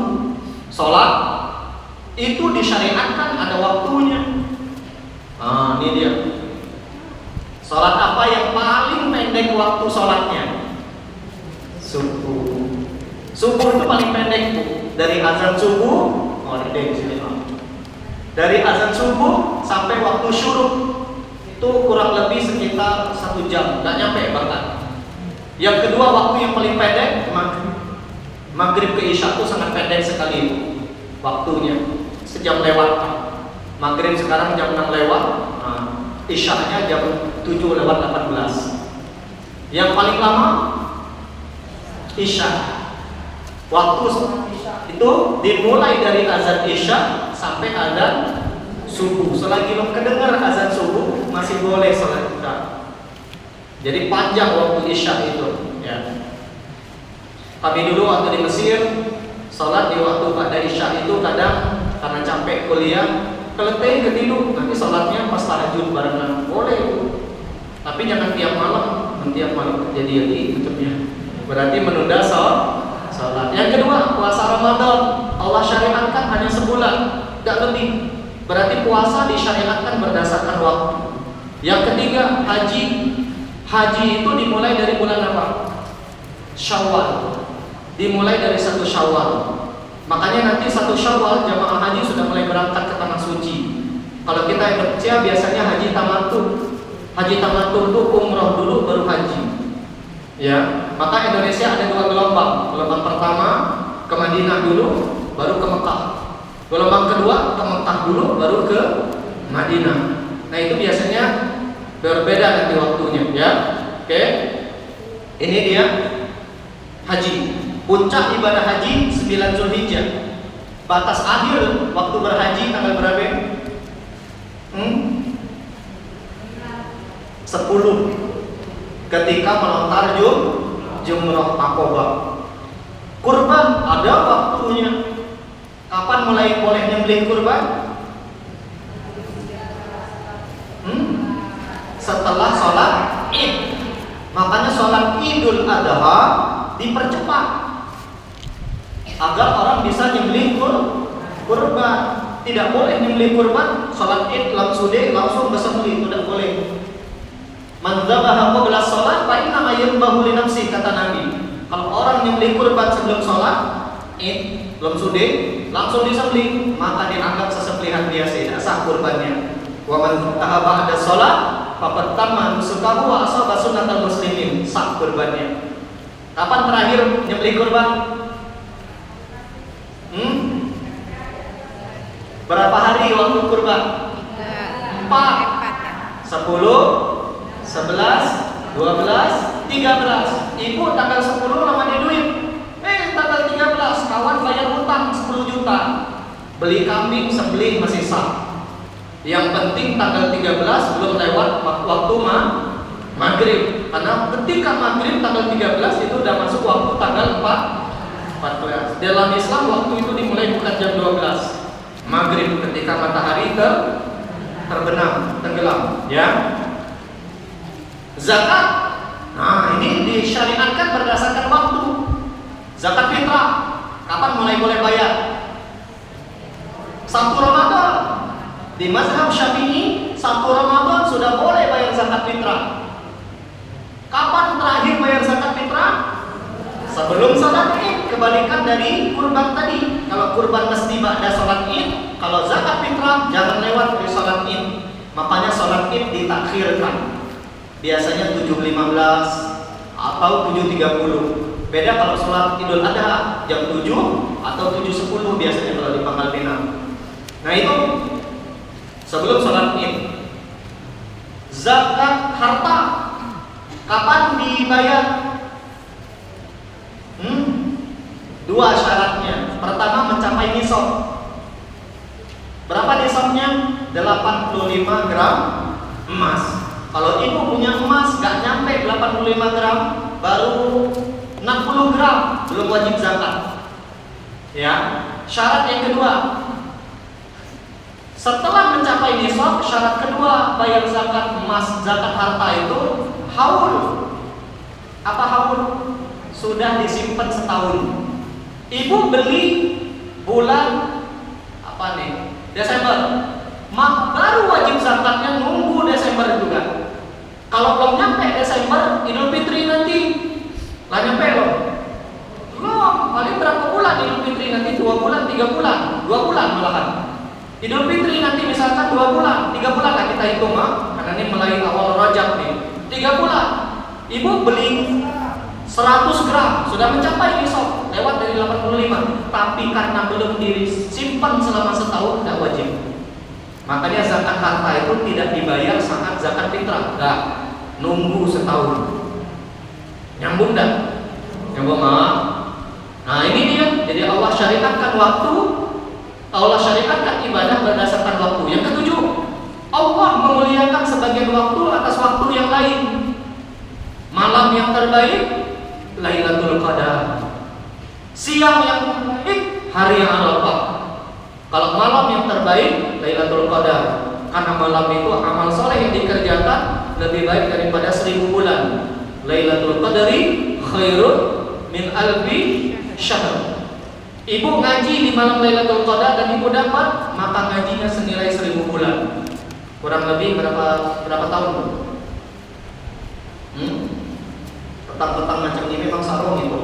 Sholat itu disyariatkan ada waktunya. Ini dia. Sholat apa yang paling pendek waktu sholatnya? Subuh. Subuh itu paling pendek, Bu. Dari azan subuh, di sini, dari azan subuh sampai waktu syuruk itu kurang lebih sekitar 1 jam, nggak nyampe bahkan. Yang kedua, waktu yang paling pendek maghrib ke isya itu sangat pendek sekali waktunya, sejam lewat. Maghrib sekarang jam 6 lewat, isyanya jam 7 lewat 18. Yang paling lama isya. Waktu itu dimulai dari azan isya sampai azan subuh. Selagi belum kedengar azan subuh masih boleh sholat isya. Jadi panjang waktu isya itu, ya. Kami dulu waktu di Mesir Sholat di waktu pada isya itu kadang karena capek kuliah, keletih ketidur, nanti sholatnya pas tahajud barengan, boleh itu. Tapi jangan tiap malam kejadian itu ya. Berarti menunda sholat. Yang kedua, puasa Ramadan Allah syariatkan hanya sebulan, tidak lebih. Berarti puasa disyariatkan berdasarkan waktu. Yang ketiga, haji. Haji itu dimulai dari bulan apa? Syawal. Dimulai dari 1 Syawal. Makanya nanti 1 Syawal jamaah haji sudah mulai berangkat ke tanah suci. Kalau kita yang Indonesia biasanya haji tamattu. Haji tamattu itu umroh dulu baru haji. Ya, maka Indonesia ada 2 gelombang. Gelombang pertama ke Madinah dulu, baru ke Mekah. Gelombang kedua ke Mekah dulu, baru ke Madinah. Nah itu biasanya berbeda nanti waktunya, ya. Oke, ini dia haji. Puncak ibadah haji 9 Zulhijjah. Batas akhir waktu berhaji tanggal berapa? 10. Ketika melontar jumrah Aqabah. Kurban ada waktunya. Kapan mulai boleh nyembelih kurban? Setelah sholat Id. Makanya sholat Idul Adha dipercepat agar orang bisa nyembelih kurban. Tidak boleh nyembelih kurban sholat Id langsung bersembelih, tidak boleh. Man dzabaha qabla shalah fa inna ma yadhbahu li nafsi, kata Nabi. Kalau orang nyembelih kurban sebelum sholat Id, belum sudah langsung disembelih, maka dianggap sesembelihan dia, tidak sah kurbannya. Wa man tahaba ba'da shalah faqad tamma nusukahu wa asaba sunnatal muslimin, sah kurbannya. Kapan terakhir nyembelih kurban? Berapa hari waktu kurban? 4, 10, 11, 12, 13. Ibu tanggal 10 lama di duit. Tanggal 13 kawan bayar hutang 10 juta. Beli kambing sembelih masih sah. Yang penting tanggal 13 belum lewat waktu maghrib. Karena ketika maghrib tanggal 13 itu udah masuk waktu tanggal 14. Dalam Islam waktu itu dimulai bukan jam 12. Maghrib ketika matahari terbenam, tenggelam, ya. Zakat, nah ini disyariatkan berdasarkan waktu. Zakat fitrah, kapan mulai boleh bayar? 1 Ramadan. Di mazhab Syafi'i 1 Ramadan sudah boleh bayar zakat fitrah. Kapan terakhir bayar zakat fitrah? Sebelum sholat Id. Kebalikan dari kurban tadi. Kalau kurban mesti ba'da sholat Id, kalau zakat fitrah jangan lewat dari sholat Id. Makanya sholat Id ditakhirkan. Biasanya 7.15 atau 7.30. Beda kalau sholat Idul Adha jam 7 atau 7.10 biasanya kalau di Pangkal Pinang. Nah itu sebelum sholat Id. Zakat harta kapan dibayar? 2 syaratnya. Pertama, mencapai nisab. Berapa nisabnya? 85 gram emas. Kalau ibu punya emas gak nyampe 85 gram, baru 60 gram, belum wajib zakat. Ya. Syarat yang kedua, setelah mencapai nisab, syarat kedua bayar zakat emas, zakat harta itu haul. Apa haul? Sudah disimpan setahun. Ibu beli bulan apa nih? Desember. Baru wajib zakatnya nunggu Desember juga. Kalau belum nyampe Desember, Idul Fitri nanti. Lah nyampe loh. Belum, paling berapa bulan Idul Fitri nanti? 2 bulan, 3 bulan, 2 bulan malahan. Idul Fitri nanti misalkan 2 bulan, 3 bulan lah kita hitung, karena ini mulai awal Rajab nih. 3 bulan. Ibu beli 100 gram, sudah mencapai nisab, lewat dari 85. Tapi karena belum disimpan selama setahun, tidak wajib. Makanya zakat harta itu tidak dibayar saat zakat fitrah, enggak, nunggu setahun. Nyambung dah? Nyambung mah? Nah ini dia, jadi Allah syariatkan waktu, Allah syariatkan ibadah berdasarkan waktu. Yang ketujuh, Allah memuliakan sebagian waktu atas waktu yang lain. Malam yang terbaik Lailatul Qadar. Siang yang terbaik hari Arafah. Kalau malam yang terbaik Lailatul Qadar, karena malam itu amal soleh yang dikerjakan lebih baik daripada 1000 bulan. Lailatul Qadri khairun min alfi syahr. Ibu ngaji di malam Lailatul Qadar dan ibu dapat, maka ngajinya senilai 1000 bulan. Kurang lebih berapa tahun, Bu? Petang-petang macam ini memang sarung itu.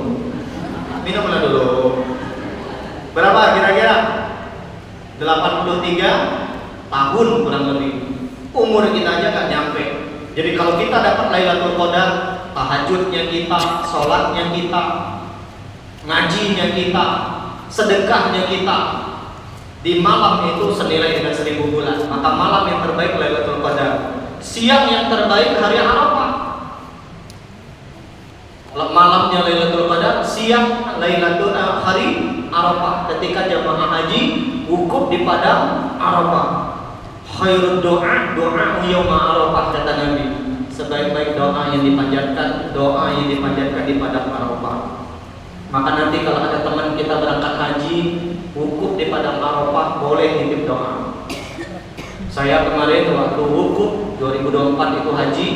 Minum mana dulu? Berapa kira-kira? 83 tahun kurang lebih. Umur kita aja gak nyampe. Jadi kalau kita dapat Lailatul Qadar, tahajudnya kita, sholatnya kita, ngajinya kita, sedekahnya kita, di malam itu senilai dengan 1000 bulan. Maka malam yang terbaik Lailatul Qadar. Siang yang terbaik hari Arafah. Malamnya Lailatul Qadar, siang Lailatul hari Arafah. Ketika jamaah haji wukuf di padang Arafah. Khairud doa yauma Arafah, kata Nabi. Sebaik-baik doa yang dipanjatkan di padang Arafah. Maka nanti kalau ada teman kita berangkat haji wukuf di padang Arafah, boleh titip doa. Saya kemarin waktu wukuf 2024 itu haji,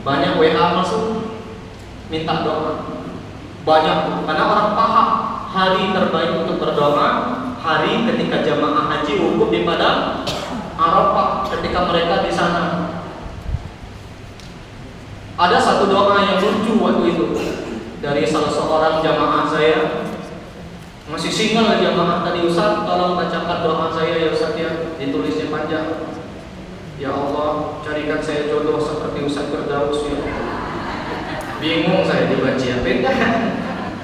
banyak WA masuk minta doa. Banyak, karena orang paham hari terbaik untuk berdoa hari ketika jamaah haji wukuf di padang Arafah, ketika mereka di sana. Ada satu doa yang lucu waktu itu dari salah seorang jamaah saya. Masih single jamaah tadi, Ustaz tolong bacakan doa saya ya Ustaz ya, ditulisnya panjang. Ya Allah, carikan saya jodoh seperti Ustaz Firdaus ya. Bingung saya dibaca, beda.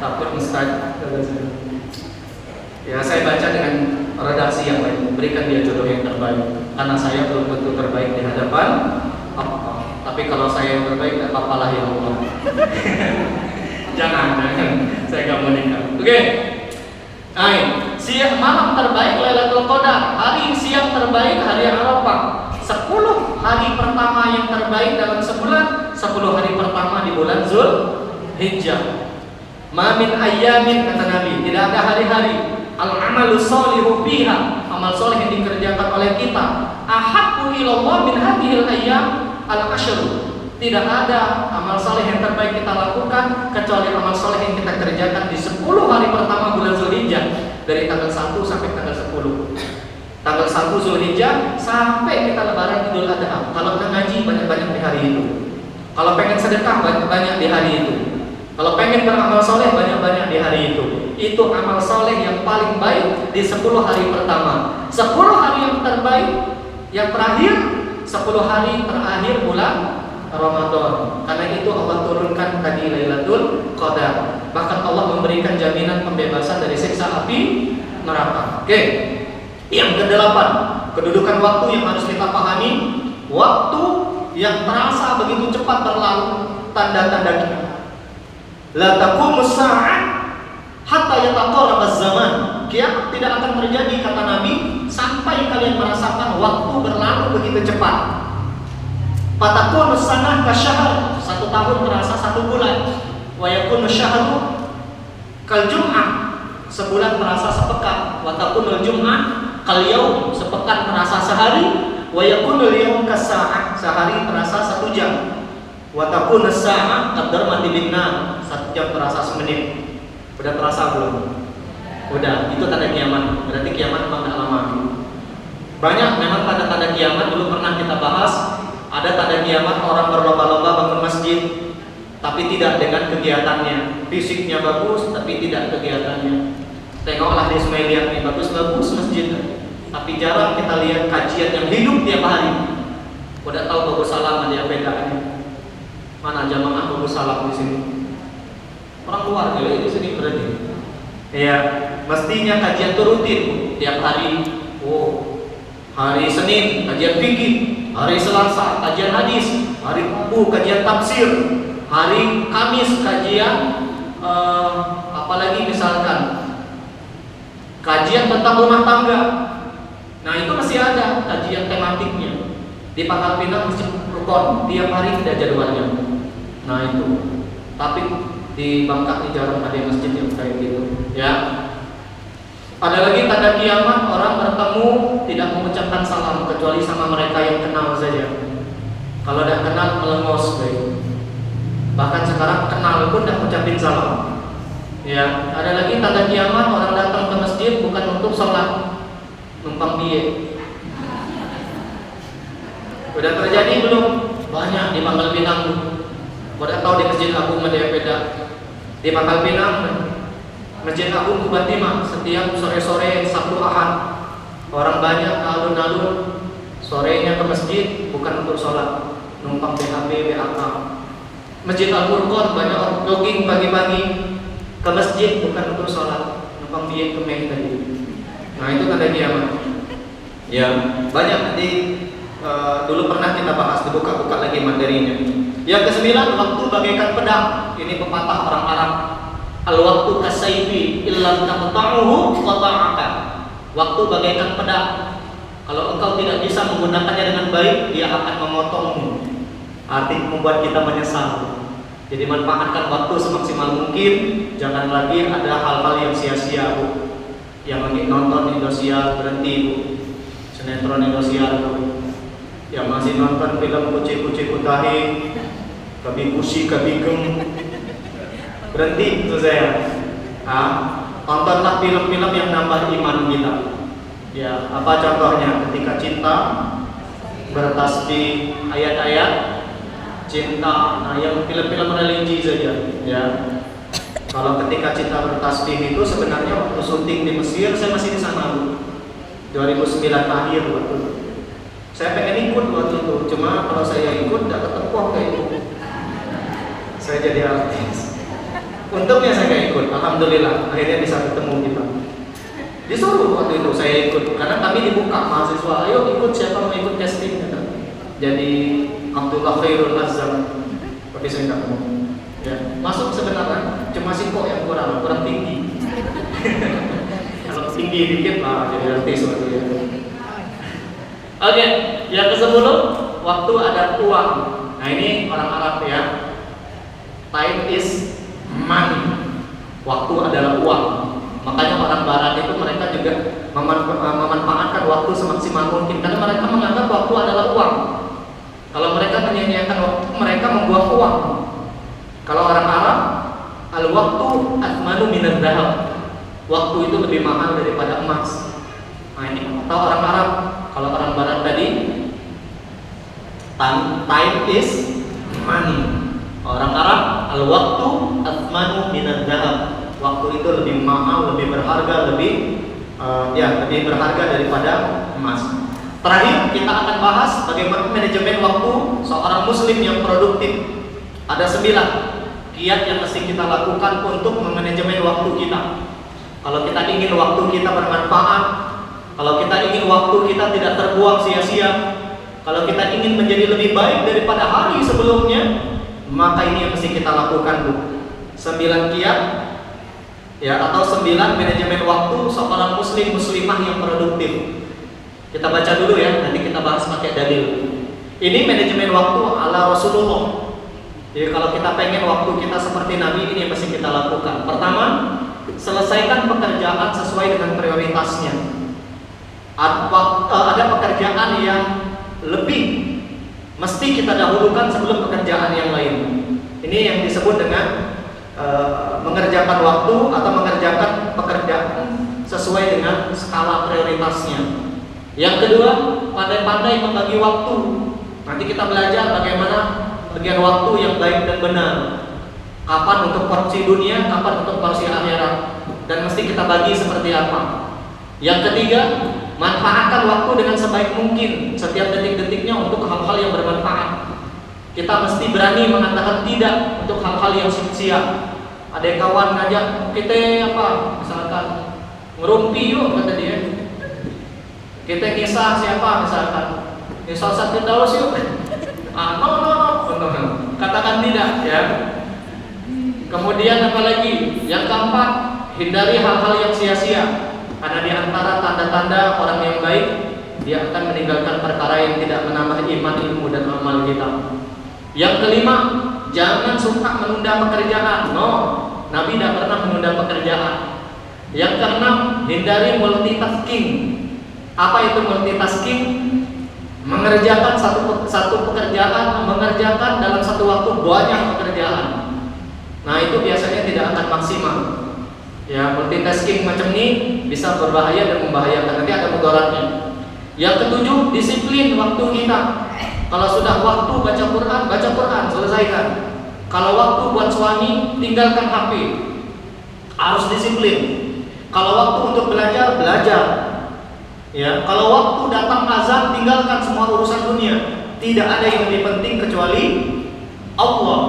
Takut Ustaz. Ya saya baca dengan redaksi yang lain, berikan dia jodoh yang terbaik. Karena saya belum tentu terbaik di hadapan Allah. Tapi kalau saya yang terbaik, tidak apa-apalah ya Allah. Jangan, saya gak mau nikah. Oke. Siang malam terbaik Lailatul Qadar, hari siang terbaik hari Arafah. 10 hari pertama yang terbaik dalam sebulan, 10 hari pertama di bulan Zulhijjah. Ma min ayyamin, kata Nabi, tidak ada hari-hari al-amalu sholihu fiha, amal soleh yang dikerjakan oleh kita, ahabbu ilallah min hadhil ayyam al-ashr. Tidak ada amal soleh yang terbaik kita lakukan kecuali amal soleh yang kita kerjakan di 10 hari pertama bulan Zulhijjah, dari tanggal 1 sampai tanggal 10. Tanggal 1 Zulhijjah sampai kita lebaran Idul Adha. Kalau kita ngaji, banyak-banyak di hari itu. Kalau pengen sedekah, banyak-banyak di hari itu. Kalau pengen beramal soleh, banyak-banyak di hari itu. Itu amal soleh yang paling baik di 10 hari pertama. 10 hari yang terbaik, yang terakhir 10 hari terakhir bulan Ramadan. Karena itu Allah turunkan tadi Lailatul Qadar. Bahkan Allah memberikan jaminan pembebasan dari siksa api neraka. Oke. Yang ke-8, kedudukan waktu yang harus kita pahami. Waktu yang terasa begitu cepat berlalu, tanda-tandanya. La taqumus sa'ah hatta yataqarrabaz zaman. Kiamat tidak akan terjadi, kata Nabi, sampai kalian merasakan waktu berlalu begitu cepat. Fatakunus sanah kasyahr, 1 tahun terasa 1 bulan. Wa yakunus syahru kal jum'ah, sebulan terasa sepekan. Wa takunul jum'ah kal yaum, sepekan terasa sehari. Wa yakunul yaum kasa'ah, sehari terasa 1 jam. Wa takunus sa'ah qadarmati binnar, 1 jam terasa semenit. Udah terasa belum? Udah, itu tanda kiamat. Berarti kiamat memang gak lama. Banyak memang tanda-tanda kiamat dulu pernah kita bahas. Ada tanda kiamat orang berlomba-lomba bangun masjid, tapi tidak dengan kegiatannya. Fisiknya bagus, tapi tidak kegiatannya. Tengoklah di Ismailia ini, bagus-bagus masjid, tapi jarang kita lihat kajian yang hidup tiap hari. Udah tahu bagus salam ada bedaannya. Mana jamaah bagus salam di sini? Orang luar kali di sini berarti. Ya, mestinya kajian itu rutin tiap hari. Oh, hari Senin kajian fikih, hari Selasa kajian hadis, hari Rabu kajian tafsir, hari Kamis kajian apalagi misalkan kajian tentang rumah tangga. Nah itu masih ada kajian tematiknya. Di Pangkal Pinang Masjid Rukun tiap hari ada jadwalnya. Nah itu. Tapi di Bangka ini jarang ada masjid yang kayak gitu. Ya. Ada lagi tanda kiamat, orang bertemu tidak mengucapkan salam kecuali sama mereka yang kenal saja. Kalau tidak kenal melengos, baik. Bahkan sekarang kenal pun tidak ucapin salam. Ya, ada lagi tanda kiamat, orang datang ke masjid bukan untuk sholat, numpang biye. Udah terjadi belum? Banyak di Pangkal Pinang. Udah tahu di Masjid Agung Media Beda. Di Pangkal Pinang, Masjid Agung Kubatima, setiap sore-sore Sabtu Ahad orang banyak alun-alun sorenya ke masjid bukan untuk sholat, numpang BHP, BAK. Masjid Al-Furqan banyak orang jogging pagi-pagi ke masjid bukan untuk sholat, numpang biaya ke tadi. Nah itu tanda kiamat. Ya banyak di dulu pernah kita bahas, dibuka-buka lagi materinya. Yang kesembilan, waktu bagaikan pedang. Ini pepatah orang Arab. Al-waktu kasayfi illam taqta'uhu qata'aka. Waktu bagaikan pedang. Kalau engkau tidak bisa menggunakannya dengan baik, dia akan memotongmu. Artinya membuat kita menyesal. Jadi manfaatkan waktu semaksimal mungkin. Jangan lagi ada hal-hal yang sia-sia, Bu. Yang lagi nonton Indosiar berhenti, Bu. Sinetron Indosiar, Bu. Yang masih nonton film Kuci-Kuci Kutahi, Kabikusi, Kabigem, berhenti itu saya. Tontonlah film-film yang nambah iman kita. Ya, apa contohnya? Ketika cinta, bertasbih ayat-ayat cinta, nah yang film-film religi saja. Ya, kalau ketika cinta bertasbih itu sebenarnya waktu syuting di Mesir, saya masih di sana, Bu. 2009 akhir waktu. Saya pengen ikut waktu itu, cuma kalau saya ikut tidak ketemu kayak itu. Saya jadi artis. Untungnya saya nggak ikut, alhamdulillah. Akhirnya bisa ketemu kita. Disuruh waktu itu saya ikut, karena kami dibuka mahasiswa. Ayo ikut, siapa mau ikut casting? Gitu. Jadi Abdullah Khairul Azam, tapi saya nggak mau. Ya, masuk sebenarnya, cuma singkok yang kurang tinggi. Kalau tinggi dikit lah jadi artis waktu itu. Oke, yang ke-10, waktu ada uang. Nah ini orang Arab ya. Time is money. Waktu adalah uang. Makanya orang Barat itu mereka juga memanfaatkan waktu semaksimal mungkin karena mereka menganggap waktu adalah uang. Kalau mereka menyia-nyiakan waktu, mereka membuang uang. Kalau orang Arab, al-waktu athmanu minad dhahab. Waktu itu lebih mahal daripada emas. Nah ini tahu orang Arab. Kalau orang Barat tadi, time is money. Orang Arab, al-waktu athmanu minad dhahab. Waktu itu lebih mahal, lebih berharga, lebih berharga daripada emas. Terakhir kita akan bahas bagaimana manajemen waktu seorang muslim yang produktif. Ada 9 kiat yang mesti kita lakukan untuk memanajemen waktu kita. Kalau kita ingin waktu kita bermanfaat, kalau kita ingin waktu kita tidak terbuang sia-sia, kalau kita ingin menjadi lebih baik daripada hari sebelumnya, maka ini yang mesti kita lakukan, Bu. 9 kiat ya, atau 9 manajemen waktu seorang muslim muslimah yang produktif. Kita baca dulu ya, nanti kita bahas pakai dalil. Ini manajemen waktu ala Rasulullah. Jadi kalau kita pengen waktu kita seperti Nabi, ini yang mesti kita lakukan. Pertama, selesaikan pekerjaan sesuai dengan prioritasnya. Ada pekerjaan yang lebih mesti kita dahulukan sebelum pekerjaan yang lain. Ini yang disebut dengan mengerjakan waktu atau mengerjakan pekerjaan sesuai dengan skala prioritasnya. Yang kedua, pandai-pandai membagi waktu. Nanti kita belajar bagaimana bagian waktu yang baik dan benar. Kapan untuk porsi dunia, kapan untuk porsi akhirat, dan mesti kita bagi seperti apa. Yang ketiga, manfaatkan waktu dengan sebaik mungkin. Setiap detik-detiknya untuk hal-hal yang bermanfaat. Kita mesti berani mengatakan tidak untuk hal-hal yang sia-sia. Ada yang kawan ngajak kita misalkan ngerumpi yuk, kata dia. Kita kisah siapa misalkan, kisah satu Daus yuk. No. Katakan tidak ya. Kemudian apa lagi? Yang keempat, hindari hal-hal yang sia-sia. Karena di antara tanda-tanda orang yang baik, dia akan meninggalkan perkara yang tidak menambah iman, ilmu dan amal kita. Yang kelima, jangan suka menunda pekerjaan. No, Nabi tidak pernah menunda pekerjaan. Yang keenam, hindari multitasking. Apa itu multitasking? Mengerjakan satu pekerjaan, mengerjakan dalam satu waktu banyak pekerjaan. Nah, itu biasanya tidak akan maksimal. Ya, multitasking macam ini bisa berbahaya dan membahayakan. Nanti ada mudaratnya. Yang ketujuh, disiplin waktu kita. Kalau sudah waktu baca Quran, selesaikan. Kalau waktu buat suami, tinggalkan HP. Harus disiplin. Kalau waktu untuk belajar, belajar. Ya, kalau waktu datang azan, tinggalkan semua urusan dunia. Tidak ada yang lebih penting kecuali Allah.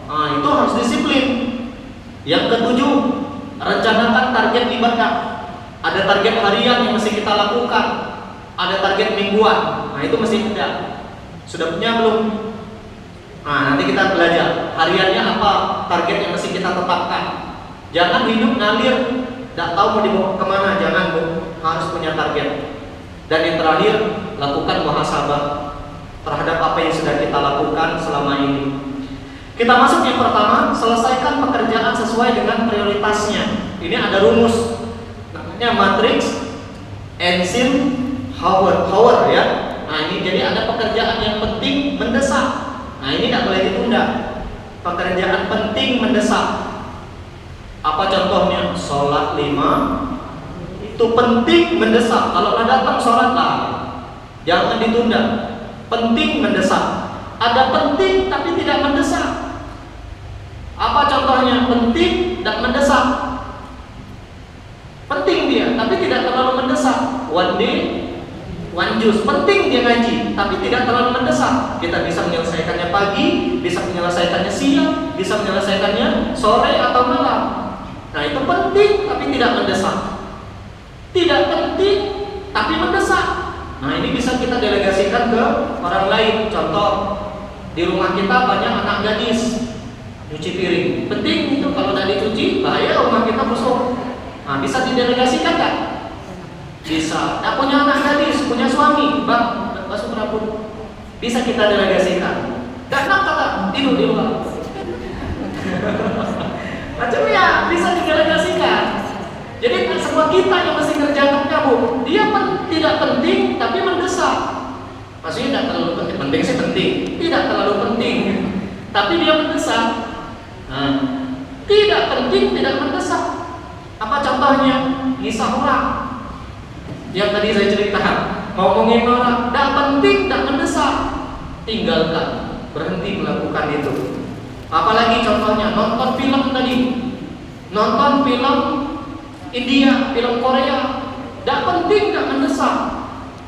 Nah, itu harus disiplin. Yang ketujuh, rencanakan target ibadah. Ada target harian yang mesti kita lakukan. Ada target mingguan. Nah, itu mesti ada. Sudah punya belum? Nah, nanti kita belajar hariannya apa, target yang mesti kita tetapkan. Jangan hidup ngalir, tidak tahu mau dibawa kemana. Jangan, Bu. Harus punya target. Dan yang terakhir, lakukan muhasabah terhadap apa yang sudah kita lakukan selama ini. Kita masuk yang pertama, selesaikan pekerjaan sesuai dengan prioritasnya. Ini ada rumus, namanya matrix Eisenhower ya. Nah, ini jadi ada pekerjaan yang penting mendesak. Nah, ini tidak boleh ditunda. Pekerjaan penting mendesak. Apa contohnya? Sholat 5 itu penting mendesak. Kalau datang sholat lah, jangan ditunda. Penting mendesak. Ada penting tapi tidak mendesak. Apa contohnya? Penting dan mendesak. Penting dia, tapi tidak terlalu mendesak. One day, one juice. Penting dia ngaji, tapi tidak terlalu mendesak. Kita bisa menyelesaikannya pagi, bisa menyelesaikannya siang, bisa menyelesaikannya sore atau malam. Nah, itu penting tapi tidak mendesak. Tidak penting tapi mendesak. Nah, ini bisa kita delegasikan ke orang lain. Contoh, di rumah kita banyak anak gadis, nyuci piring. Penting itu, kalau tidak dicuci bahaya rumah kita busuk. Nah, bisa didelegasikan kan? Bisa. Nah, punya anak gadis, punya suami, bang, basuh perabot. Bisa kita delegasikan. Dan kata tidur di luar. Macamnya bisa didelegasikan. Jadi semua kita yang mesti kerjakan kamu, dia tidak penting tapi mendesak. Maksudnya tidak terlalu penting. Penting sih penting, tidak terlalu penting, tapi dia mendesak. Nah, tidak penting tidak mendesak. Apa contohnya? Ngisah orang. Yang tadi saya cerita, ngomongin orang, tidak penting, tidak mendesak, tinggalkan, berhenti melakukan itu. Apalagi contohnya, nonton film tadi, nonton film India, film Korea, tidak penting, tidak mendesak.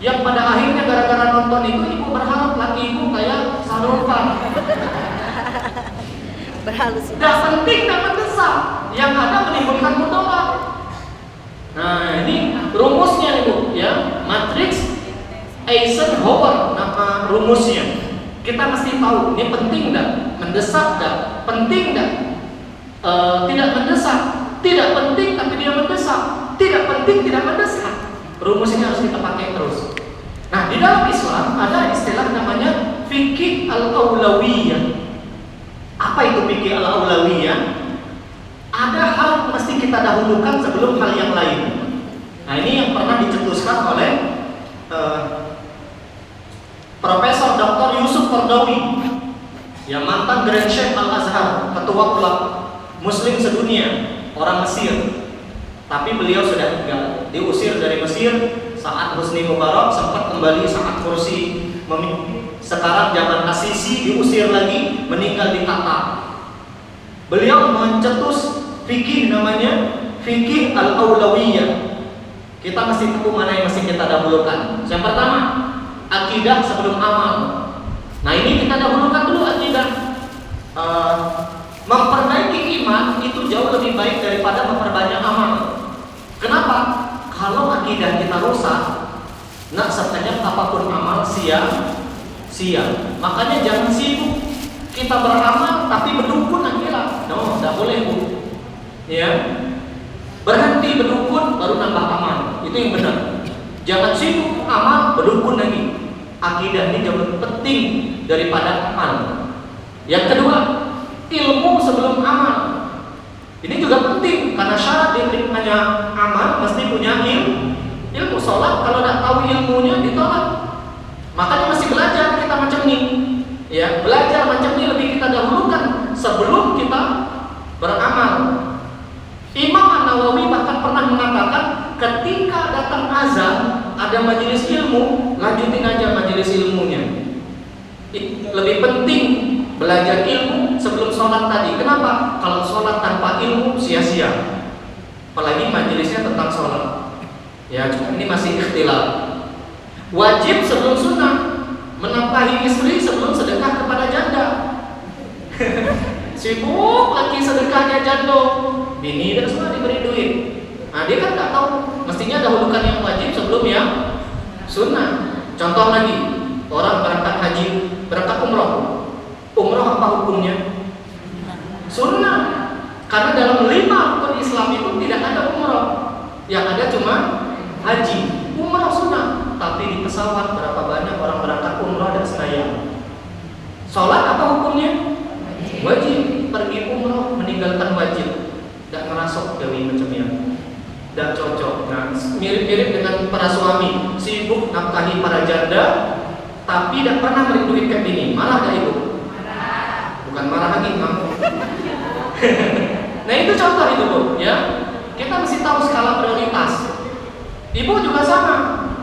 Yang pada akhirnya gara-gara nonton itu, ibu berharap laki ibu kayak Shahrukh Khan. Berhalusinasi. Tidak penting, tidak mendesak. Yang ada menimbulkan mudarat. Nah, ini rumusnya ibu ya, matrix Eisenhower nama rumusnya. Kita mesti tahu ini penting enggak, mendesak enggak, penting enggak, tidak mendesak, tidak penting tapi dia mendesak, tidak penting tidak mendesak. Rumus ini harus kita pakai terus. Nah, di dalam Islam ada istilah namanya fikih al-aulawiyah. Apa itu fikih al-aulawiyah? Ada hal yang mesti kita dahulukan sebelum hal yang lain. Nah, ini yang pernah dicetuskan oleh Profesor Dr. Yusuf Qaradawi, yang mantan Grand Sheikh Al-Azhar, ketua ulama Muslim sedunia, orang Mesir. Tapi beliau sudah tinggal, diusir dari Mesir saat Husni Mubarak, sempat kembali saat Mursi memimpin. Sekarang zaman Asisi diusir lagi, meninggal di Qatar. Beliau mencetus fikih namanya fikih al-aulawiyah. Kita mesti tahu mana yang mesti kita dahulukan. Yang pertama, akidah sebelum amal. Nah, ini kita dahulukan dulu akidah. Memperbaiki iman itu jauh lebih baik daripada memperbanyak amal. Kenapa? Kalau akidah kita rusak, nak sebanyak apapun amal sia-sia. Makanya jangan sibuk kita beramal tapi berdukun akhirat. No, tidak boleh, Bu. Ya. Berhenti berdukun baru nambah amal. Itu yang benar. Jangan sibuk amal berdukun lagi. Akidah ini jauh lebih penting daripada amal. Yang kedua, ilmu sebelum amal. Ini juga penting karena syarat diterimanya punya amal, mesti punya ilmu. Sholat kalau tidak tahu ilmunya ditolak. Makanya mesti belajar kita macam ini. Ya, belajar macam ini lebih kita dahulukan sebelum kita beramal. Imam An-Nawawi bahkan pernah mengatakan, ketika datang azan, ada majelis ilmu, lanjutin aja majelis ilmunya. Lebih penting belajar ilmu sebelum sholat tadi. Kenapa? Kalau sholat tanpa ilmu sia-sia. Apalagi majelisnya tentang sholat. Ya, ini masih ikhtilaf. Wajib sebelum sunnah, menafkahi istri sebelum sedekah kepada janda. Sibuk lagi sedekahnya janda, bini dan semua diberi duit. Nah, dia kan nggak tahu, mestinya dahulukan yang wajib sebelum yang sunnah. Contoh lagi, orang berangkat haji, berangkat umroh. Umroh apa hukumnya? Sunnah. Karena dalam 5 rukun Islam itu tidak ada umroh. Yang ada cuma haji. Umroh sunnah. Tapi di pesawat berapa banyak orang berangkat umroh dan sembahyang. Sholat apa hukumnya? Wajib. Pergi umroh meninggalkan wajib. Tidak merasuk dewi macamnya. Tidak cocok. Nah, mirip-mirip dengan para suami, sibuk nafkahi para janda, tapi tidak pernah beri duit ke bini. Malah gak ibu? Bukan marah lagi, mampu. Nah, itu contoh itu, Bu, ya. Kita mesti tahu skala prioritas. Ibu juga sama.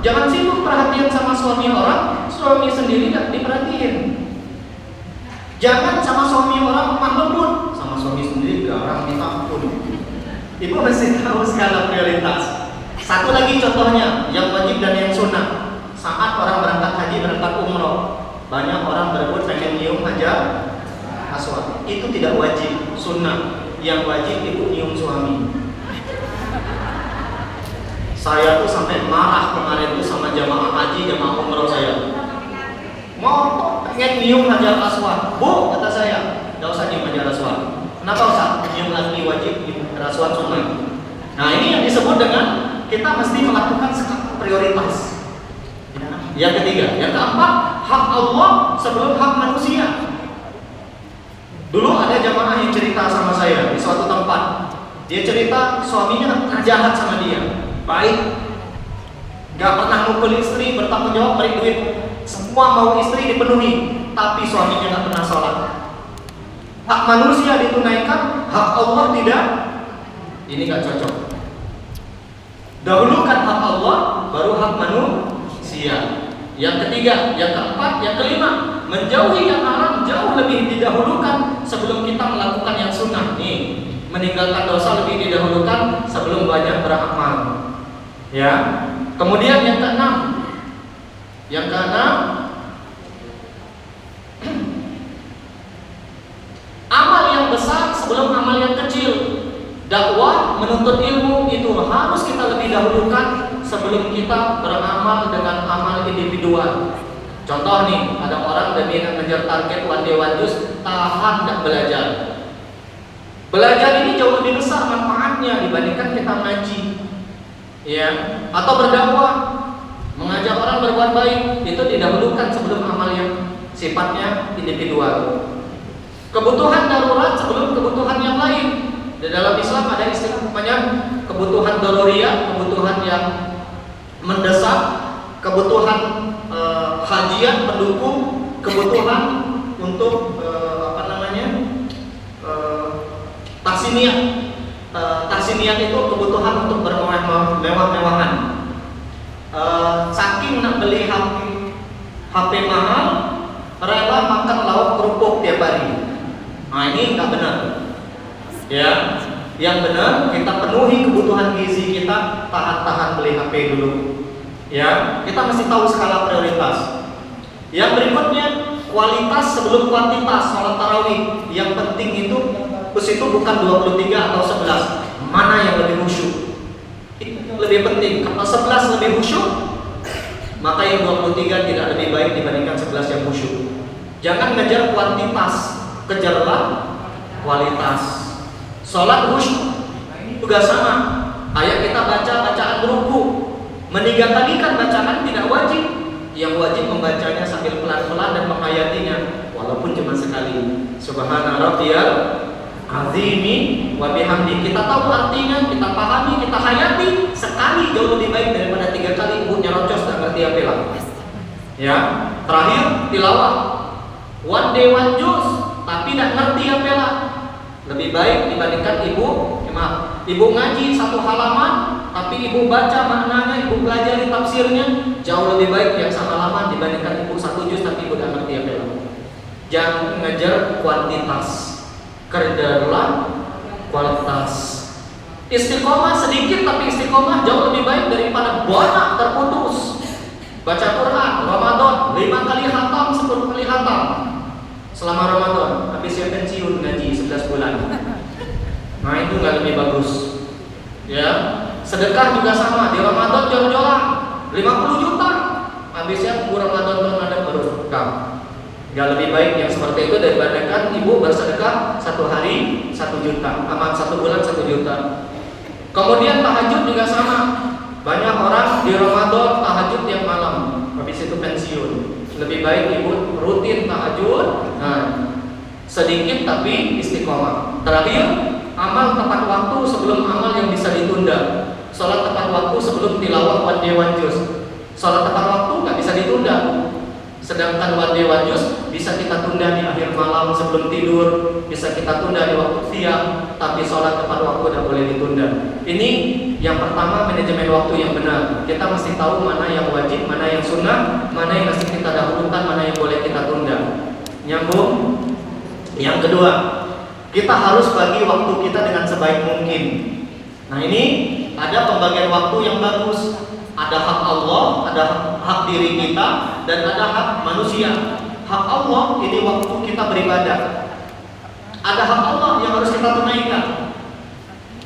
Jangan sibuk perhatian sama suami orang, suami sendiri tidak diperhatiin. Jangan sama suami orang lemah lembut, sama suami sendiri garang minta ampun. Ibu mesti tahu skala prioritas. Satu lagi contohnya, yang wajib dan yang sunnah. Saat orang berangkat haji, berangkat umroh, banyak orang berebut pengen nyium hajar aswad. Itu tidak wajib, sunnah. Yang wajib ibu nyium suami. Saya tuh sampai marah kemarin tuh sama jamaah haji, jamaah umroh saya. Mau pengen nyium hajar aswad, Bu, kata saya, nggak usah nyium hajar aswad. Kenapa usah? Nyium lagi wajib, nyium hajar aswad sunnah. Nah, ini yang disebut dengan kita mesti melakukan skala prioritas. Yang ketiga, yang keempat, hak Allah sebelum hak manusia. Dulu ada jamaah yang cerita sama saya di suatu tempat. Dia cerita suaminya jahat sama dia. Baik, gak pernah mukul istri, bertanggung jawab, beri duit. Semua mau istri dipenuhi, tapi suaminya gak pernah sholat. Hak manusia ditunaikan, hak Allah tidak. Ini gak cocok. Dahulukan hak Allah, baru hak manusia. Yang ketiga, yang keempat, yang kelima, menjauhi yang haram jauh lebih didahulukan sebelum kita melakukan yang sunnah. Nih, meninggalkan dosa lebih didahulukan sebelum banyak beramal. Ya. Kemudian yang keenam, amal yang besar sebelum amal yang kecil. Dakwah, menuntut ilmu itu harus kita lebih dahulukan sebelum kita beramal dengan amal individual. Contoh nih, ada orang demi mengejar target one day one juice, tahan tak belajar. Belajar ini jauh lebih besar manfaatnya dibandingkan kita ngaji, ya. Atau berdakwah, mengajak orang berbuat baik, itu didahulukan sebelum amal yang sifatnya individual. Kebutuhan darurat sebelum kebutuhan yang lain. Di dalam Islam ada istilah namanya kebutuhan daruriyah, kebutuhan yang mendesak, kebutuhan hajiat pendukung, kebutuhan untuk tahsiniyah. Tahsiniyah itu kebutuhan untuk bermewah-mewahan. Saking nak beli HP mahal, rela makan lauk kerupuk tiap hari. Nah, ini nggak benar. Ya, yang benar kita penuhi kebutuhan gizi kita, tahan-tahan beli HP dulu. Ya, kita mesti tahu skala prioritas. Yang berikutnya, kualitas sebelum kuantitas sholat tarawih. Yang penting itu bukan 23 atau 11. Mana yang lebih khusyuk? Itu lebih penting. Kalau 11 lebih khusyuk, maka yang 23 tidak lebih baik dibandingkan 11 yang khusyuk. Jangan ngejar kuantitas, kejarlah kualitas. Sholat khusyuk juga sama. Ayat kita baca bacaan ruku, meniga-nigakan bacaan tidak wajib. Yang wajib membacanya sambil pelan-pelan dan menghayatinya, walaupun cuma sekali. Subhana rabbiyal azimi wa bihamdi. Kita tahu artinya, kita pahami, kita hayati, sekali jauh lebih baik daripada 3 kali ibu nyerocos dan ngerti apa lah. Ya, terakhir tilawah. One day one juz, tapi tidak ngerti apa lah. Lebih baik dibandingkan ibu ngaji 1 halaman, tapi ibu baca maknanya, ibu pelajari tafsirnya, jauh lebih baik yang sama halaman dibandingkan ibu 1 juz tapi ibu tidak ngerti apa lah. Jangan ngejar kuantitas, kejarlah kualitas. Istiqomah sedikit tapi istiqomah jauh lebih baik daripada banyak terputus. Baca Quran Ramadan 5 kali khatam, 10 kali khatam selama Ramadan, habis ya pensiun ngaji 11 bulan. Nah itu nggak lebih bagus. Ya, sedekah juga sama, di Ramadan jor-joran 50 juta, habisnya Ramadan tahun ada baru sedekah. Gak lebih baik yang seperti itu daripada ibu bersedekah 1 hari 1 juta, aman 1 bulan 1 juta. Kemudian tahajud juga sama. Banyak orang di Ramadan tahajud tiap malam, habis itu pensiun. Lebih baik ibu rutin tahajud, sedikit tapi istiqomah. Terakhir, amal tepat waktu sebelum amal yang bisa ditunda. Sholat tepat waktu sebelum tilawah one day one juz. Sholat tepat waktu nggak bisa ditunda. Sedangkan one day one juz bisa kita tunda di akhir malam sebelum tidur, bisa kita tunda di waktu siang, tapi sholat tepat waktu tidak boleh ditunda. Ini yang pertama, manajemen waktu yang benar. Kita mesti tahu mana yang wajib, mana yang sunnah, mana yang mesti kita dahulukan, mana yang boleh kita tunda. Nyambung? Yang kedua, kita harus bagi waktu kita dengan sebaik mungkin. Nah ini ada pembagian waktu yang bagus. Ada hak Allah, ada hak diri kita, dan ada hak manusia. Hak Allah ini waktu kita beribadah. Ada hak Allah yang harus kita tunaikan.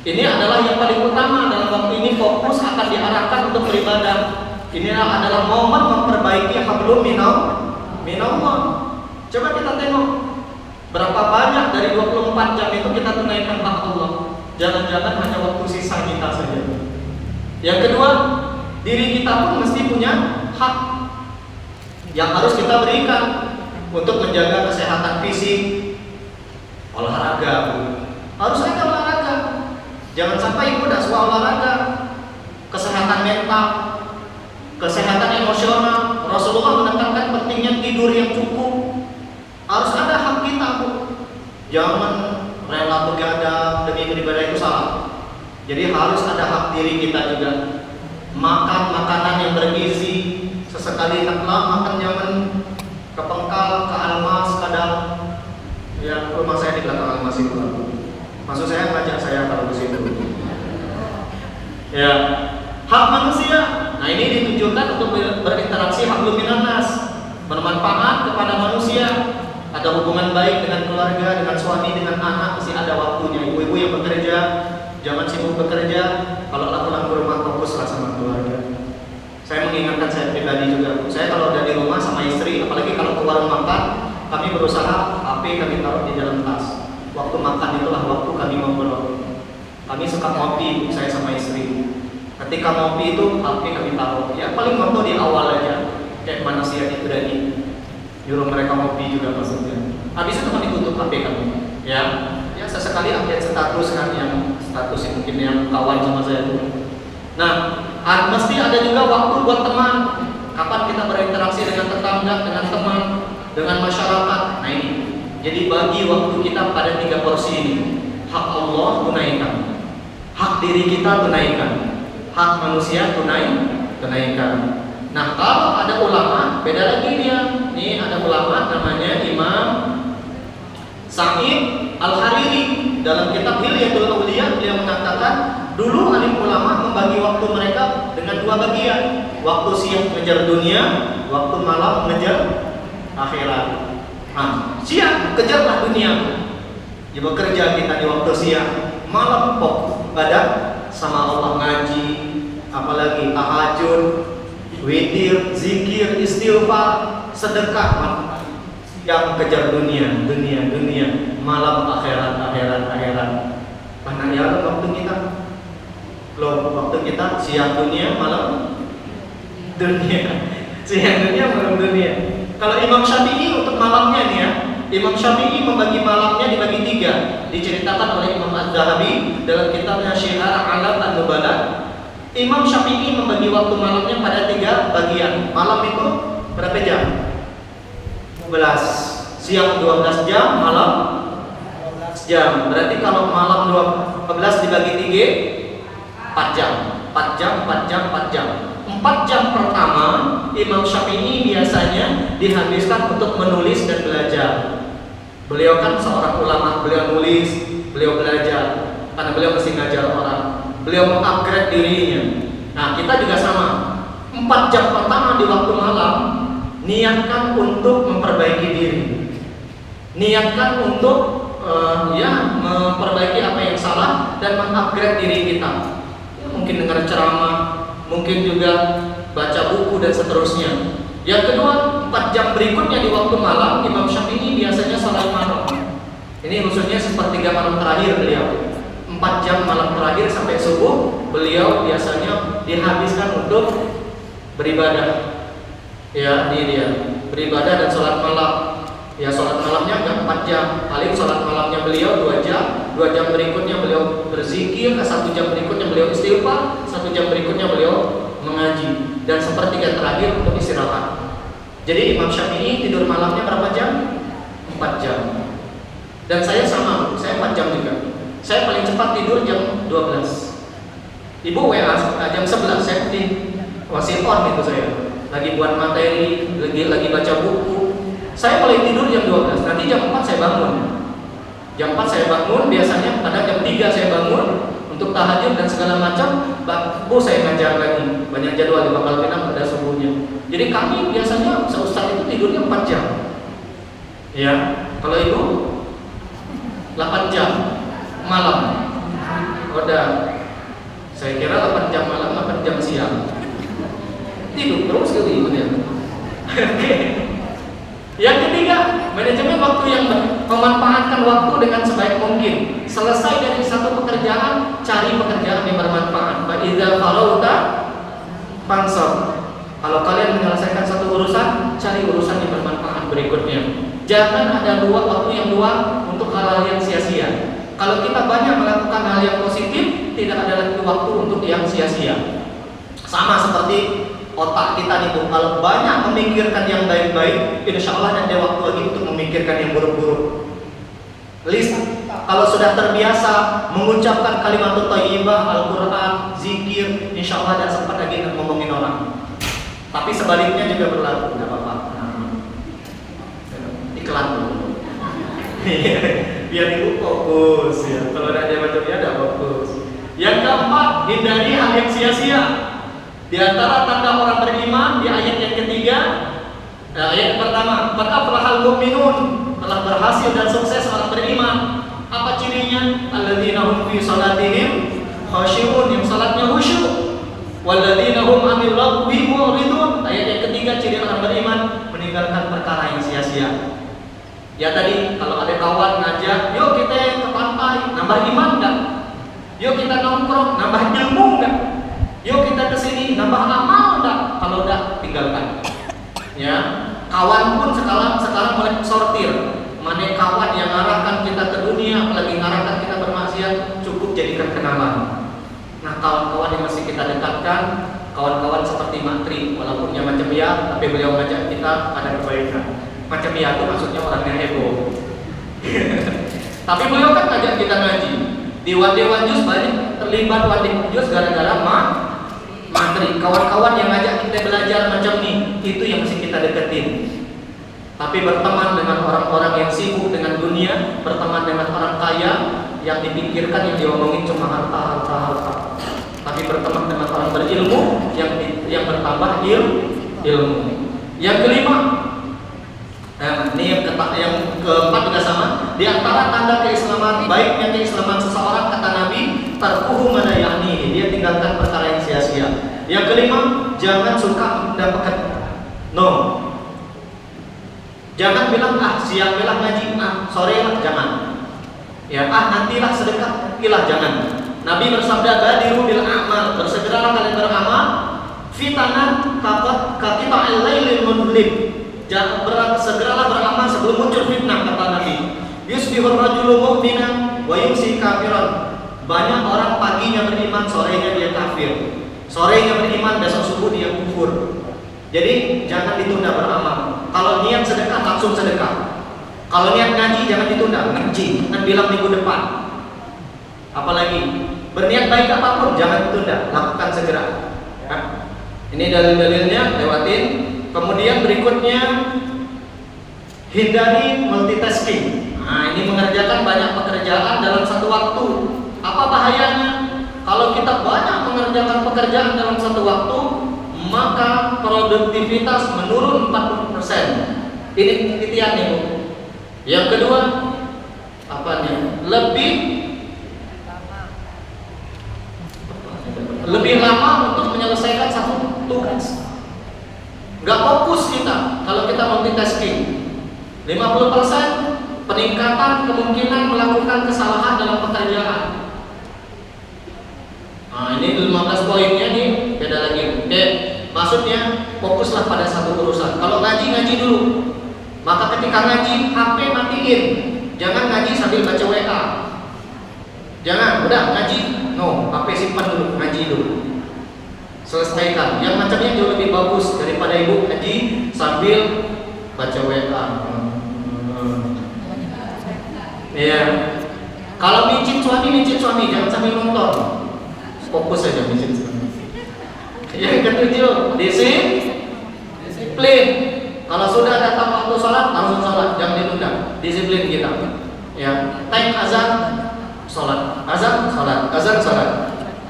Ini adalah yang paling utama dalam waktu ini, fokus akan diarahkan untuk beribadah. Ini adalah momen memperbaiki hablum minallah. Coba kita tengok berapa banyak dari 24 jam itu kita tunaikan hak Allah. Jangan-jangan hanya waktu sisa kita saja. Yang kedua, diri kita pun mesti punya hak yang harus kita berikan untuk menjaga kesehatan fisik, olahraga. Harus ada olahraga. Jangan sampai ibu tidak suka olahraga. Kesehatan mental, kesehatan emosional. Rasulullah menekankan pentingnya tidur yang cukup. Harus ada hak kita, Bu. Jangan rela begadang demi beribadah, itu salah. Jadi harus ada hak diri kita juga. Makan makanan yang bergizi, sesekali taklah makan jangan kepengkal, ke almas kadang. Ya, rumah saya di belakang almas itu. Maksud saya ngajak saya kalau ke situ. Ya, hak manusia. Nah ini ditujukan untuk berinteraksi hablum minannas, bermanfaat kepada manusia. Ada hubungan baik dengan keluarga, dengan suami, dengan anak, mesti ada waktunya. Ibu-ibu yang bekerja, jangan sibuk bekerja. Kalau pulang ke rumah, fokuslah sama keluarga. Saya mengingatkan saya pribadi juga. Saya kalau udah di rumah sama istri, apalagi kalau ke warung makan, kami berusaha HP kami taruh di dalam tas. Waktu makan itulah waktu kami ngobrol. Kami suka ngopi, saya sama istri. Ketika ngopi itu HP kami taruh. Ya paling waktu di awal aja, kayak manusia itu tadi. Nyuruh mereka ngopi juga maksudnya. Habis itu kami tutup HP kami. Ya sesekali update status kan, yang status yang mungkin yang kawan sama saya itu. Nah, mesti ada juga waktu buat teman. Kapan kita berinteraksi dengan tetangga, dengan teman, dengan masyarakat. Nah ini, jadi bagi waktu kita pada 3 porsi ini. Hak Allah tunaikan, hak diri kita tunaikan, hak manusia tunaikan. Nah kalau ada ulama, beda lagi dia. Ini ada ulama namanya Imam Sa'id Al-Hariri. Dalam kitab Hilyatul Awliya beliau mengatakan, dulu alim ulama membagi waktu mereka dengan 2 bagian. Waktu siang mengejar dunia, waktu malam mengejar akhirat. Nah, siang kejarlah dunia. Ya bekerja kita di waktu siang, malam fokus pada sama Allah, ngaji, apalagi tahajud, witir, zikir, istighfar, sedekah. Yang kejar dunia, malam akhirat. Mana ya waktu kita? Loh, waktu kita siang dunia, malam dunia. Siang dunia, malam dunia. Kalau Imam Syafi'i untuk malamnya nih ya, Imam Syafi'i membagi malamnya dibagi 3. Diceritakan oleh Imam Az-Zahabi dalam kitabnya Syiar A'lam An-Nubala. Imam Syafi'i membagi waktu malamnya pada 3 bagian. Malam itu berapa jam? 12. Siang 12 jam, malam 12 jam. Berarti kalau malam 12 dibagi 3, 4 jam. 4 jam, 4 jam, 4 jam. 4 jam pertama Imam Syafi'i biasanya dihabiskan untuk menulis dan belajar. Beliau kan seorang ulama, beliau nulis, beliau belajar, karena beliau mesti ngajar orang. Beliau mengupgrade dirinya. Nah, kita juga sama. 4 jam pertama di waktu malam niatkan untuk memperbaiki diri. Niatkan untuk memperbaiki apa yang salah dan mengupgrade diri kita. Mungkin dengar ceramah, mungkin juga baca buku dan seterusnya. Yang kedua, 4 jam berikutnya di waktu malam Imam Syafi'i biasanya salat malam. Ini khususnya sepertiga malam terakhir beliau. 4 jam malam terakhir sampai subuh beliau biasanya dihabiskan untuk beribadah. Ya, ini dia. Beribadah dan salat malam. Ya, salat malamnya enggak 4 jam. Paling salat malamnya beliau 2 jam. 2 jam berikutnya beliau berzikir, 1 jam berikutnya beliau istighfar, 1 jam berikutnya beliau mengaji, dan sepertiga terakhir untuk istirahat. Jadi Imam Syafi'i tidur malamnya berapa jam? 4 jam. Dan saya sama, saya 4 jam juga. Saya paling cepat tidur jam 12. Ibu WA jam 11, saya masih on itu saya. Lagi buat materi, lagi baca buku. Saya paling tidur jam 12. Nanti jam 4 saya bangun. Jam 4 saya bangun, biasanya pada jam 3 saya bangun untuk tahajud dan segala macam. Bu saya ngajar lagi, banyak jadwal di Bangkal Pinang pada subuhnya. Jadi kami biasanya seustaz itu tidurnya 4 jam. Ya, kalau ibu 8 jam malam. Udah, saya kira 8 jam malam, 8 jam siang. Tidur terus gitu ibu ya. Oke. Yang ketiga, manajemen waktu yang memanfaatkan waktu dengan sebaik mungkin. Selesai dari satu pekerjaan, cari pekerjaan yang bermanfaat. Fa idza farauta fansab. Kalau kalian menyelesaikan satu urusan, cari urusan yang bermanfaat berikutnya. Jangan ada waktu yang luang untuk hal-hal yang sia-sia. Kalau kita banyak melakukan hal yang positif, tidak ada lagi waktu untuk yang sia-sia. Sama seperti otak kita nih Bu, kalau banyak memikirkan yang baik-baik, insya Allah ada waktu lagi untuk memikirkan yang buruk-buruk. Kalau sudah terbiasa mengucapkan kalimat thayyibah, Al-Quran, zikir, insya Allah ada sempat lagi ngomongin orang. Tapi sebaliknya juga berlaku, tidak apa-apa. Iklan dulu. Biar ibu fokus ya. Kalau ada macamnya ada fokus. Yang keempat, hindari hal yang sia-sia. Di antara tanda orang beriman di ayat yang ketiga, ayat pertama, qad aflahal mu'minun, telah berhasil dan sukses orang beriman. Apa cirinya? Alladzina hum fi salatihim khashi'un, yang salatnya khusyuk. Walladzina hum 'anil lagwi mu'ridun. Ayat yang ketiga, ciri orang beriman meninggalkan perkara yang sia-sia. Ya tadi, kalau ada kawan ngajak, yuk kita ke pantai, nambah iman enggak? Yuk kita nongkrong, nambah ilmu enggak? Yuk kita kesini, nambah amal enggak? Kalau enggak, tinggalkan. Ya, kawan pun sekarang mulai sortir. Mana kawan yang ngarahkan kita ke dunia, apalagi ngarahkan kita bermaksiat, cukup jadikan kenalan. Nah, kawan-kawan yang masih kita dekatkan, kawan-kawan seperti Matri, walaupun dia macam ya, tapi beliau ngajak kita pada kebaikan. Macam ya itu maksudnya orang yang heboh. Tapi beliau kan ngajak kita ngaji. Di Dewan Jus banyak terlibat Dewan Jus gara-gara Matri. Kawan-kawan yang ngajak kita belajar macam ini, itu yang mesti kita deketin. Tapi berteman dengan orang-orang yang sibuk dengan dunia, berteman dengan orang kaya yang dipikirkan, yang diomongin cuma harta. Tapi berteman dengan orang berilmu yang bertambah ilmu. Yang kelima, ini yang keempat juga sama. Di antara tanda keislaman, baiknya keislaman seseorang, kata Nabi, tarkuhu mana ya'ni, dia tinggalkan perkara yang sia-sia. Yang kelima, jangan suka mendapatkan jangan bilang siang bilang ngaji, sore lah jangan. Ya, nantilah sedekah, jangan. Nabi bersabda, badiru bil a'mal, bersegeralah kalian beramal, fitanan kakita al-lailil mudlim. segeralah beramal sebelum muncul fitnah, kata Nabi. Yusbihur rajulu mu'minan wa yumsi kafiran. Banyak orang paginya beriman, sorenya dia kafir. Sorenya beriman, besok subuh dia kufur. Jadi jangan ditunda beramal. Kalau niat sedekah langsung sedekah. Kalau niat ngaji jangan ditunda, ngaji, jangan bilang minggu depan. Apalagi berniat baik apapun jangan ditunda, lakukan segera. Ya. Ini dalil-dalilnya, lewatin. Kemudian berikutnya, hindari multitasking. Nah, ini mengerjakan banyak pekerjaan dalam satu waktu. Apa bahayanya? Kalau kita banyak mengerjakan pekerjaan dalam satu waktu, maka produktivitas menurun 40%. Ini penelitian nih, Bu. Yang kedua, lebih lama untuk menyelesaikan satu tugas. Nggak fokus kita kalau kita multitasking. 50% peningkatan kemungkinan melakukan kesalahan dalam pekerjaan. Nah, ini 15 poinnya nih, beda lagi. Oke, maksudnya fokuslah pada satu urusan. Kalau ngaji dulu. Maka ketika ngaji, HP matiin. Jangan ngaji sambil baca WA. Jangan, udah ngaji, no, HP simpan dulu, ngaji dulu. Selesaikan. Yang macamnya jauh lebih bagus daripada ibu ngaji sambil baca WA. Iya. Kalau micin suami, jangan sambil nonton. Fokus saja micin suami. Yang ketujuh, disiplin. Kalau sudah datang waktu sholat, langsung sholat, jangan ditunda. Disiplin kita. Ya, time azan, sholat, azan, sholat.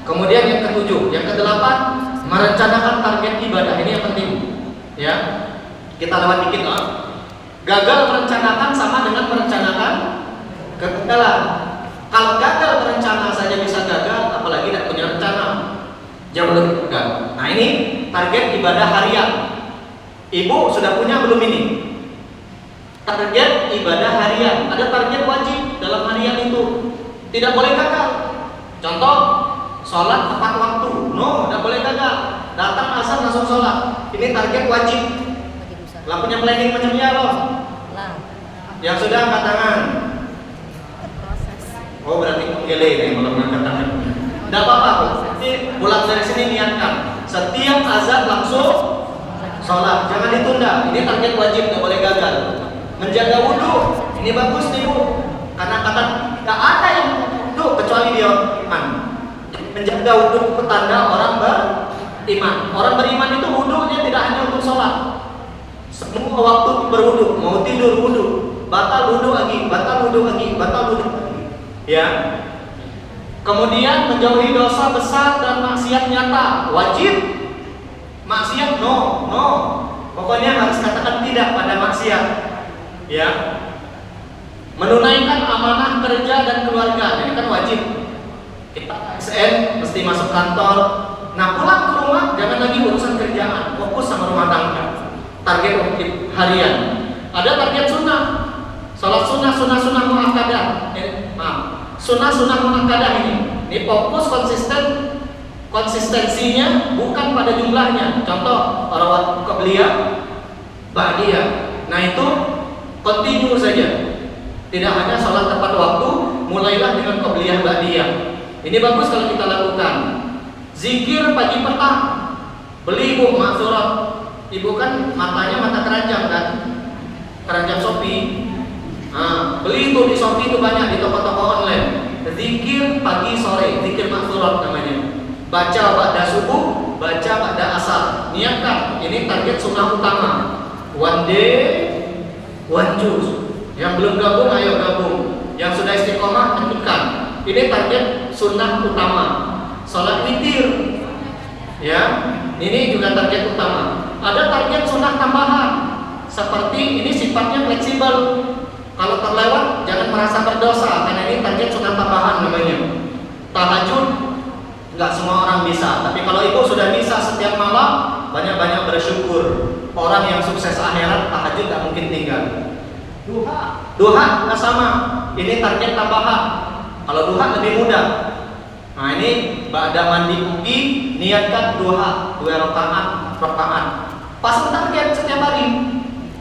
Kemudian yang ketujuh, yang kedelapan, merencanakan target ibadah. Ini yang penting. Ya, kita lewat dikit loh. Gagal merencanakan sama dengan merencanakan kegagalan. Kalau gagal berencana saja bisa gagal, apalagi tidak punya rencana, jauh lebih gagal. Nah, ini target ibadah harian. Ibu sudah punya belum ini? Target ibadah harian. Ada target wajib dalam harian itu. Tidak boleh gagal. Contoh, sholat tepat waktu. No, tidak boleh gagal. Datang asar langsung sholat. Ini target wajib. Lah punya planning macamnya loh. Yang sudah angkat tangan. Oh, berarti gele nih kalau angkat tangan. Tidak apa-apa. Nanti pulang dari sini niatkan. Setiap azan langsung sholat, jangan ditunda. Ini target wajib, nggak boleh gagal. Menjaga wudhu, ini bagus nih Bu. Karena kata nggak ada yang wudhu kecuali dia iman. Menjaga wudhu petanda orang beriman. Orang beriman itu wudhunya tidak hanya untuk sholat. Semua waktu berwudhu, mau tidur wudhu, batal wudhu lagi. Ya. Kemudian menjauhi dosa besar dan maksiat nyata, wajib. Maksiat no. Pokoknya harus katakan tidak pada maksiat. Ya. Menunaikan amanah kerja dan keluarga, ini kan wajib. Kita ASN mesti masuk kantor. Nah, pulang ke rumah jangan lagi urusan kerjaan, fokus sama rumah tangga. Target wajib harian. Ada target sunnah. Salat sunnah muakkadah. Sunnah muakkadah ini. Ini fokus konsistensinya bukan pada jumlahnya. Contoh, rawat qabliyah, ba'diyah. Nah, itu continue saja. Tidak hanya sholat tepat waktu, mulailah dengan qabliyah ba'diyah. Ini bagus kalau kita lakukan. Zikir pagi petang. Beli Bu maksurat. Ibu kan matanya mata keranjang kan? Keranjang Shopee. Nah, beli itu di Shopee itu banyak di toko-toko online. Zikir pagi sore, zikir maksurat namanya. Baca ba'da subuh, baca ba'da asar. Niatkan, ini target sunnah utama. One day, one juice. Yang belum gabung, ayo gabung. Yang sudah istiqomah, lanjutkan. Ini target sunnah utama. Salat witir. Ya, ini juga target utama. Ada target sunnah tambahan. Seperti ini sifatnya fleksibel. Kalau terlewat, jangan merasa berdosa. Karena ini target sunnah tambahan namanya. Tahajud. Enggak semua orang bisa, tapi kalau ibu sudah bisa setiap malam, banyak-banyak bersyukur. Orang yang sukses akhirat tahajud tidak mungkin tinggal. Duha nggak sama. Ini target tambahan. Kalau duha lebih mudah. Nah, ini ba'da mandi pagi niatkan duha 2 rakaat. Pasang target setiap hari.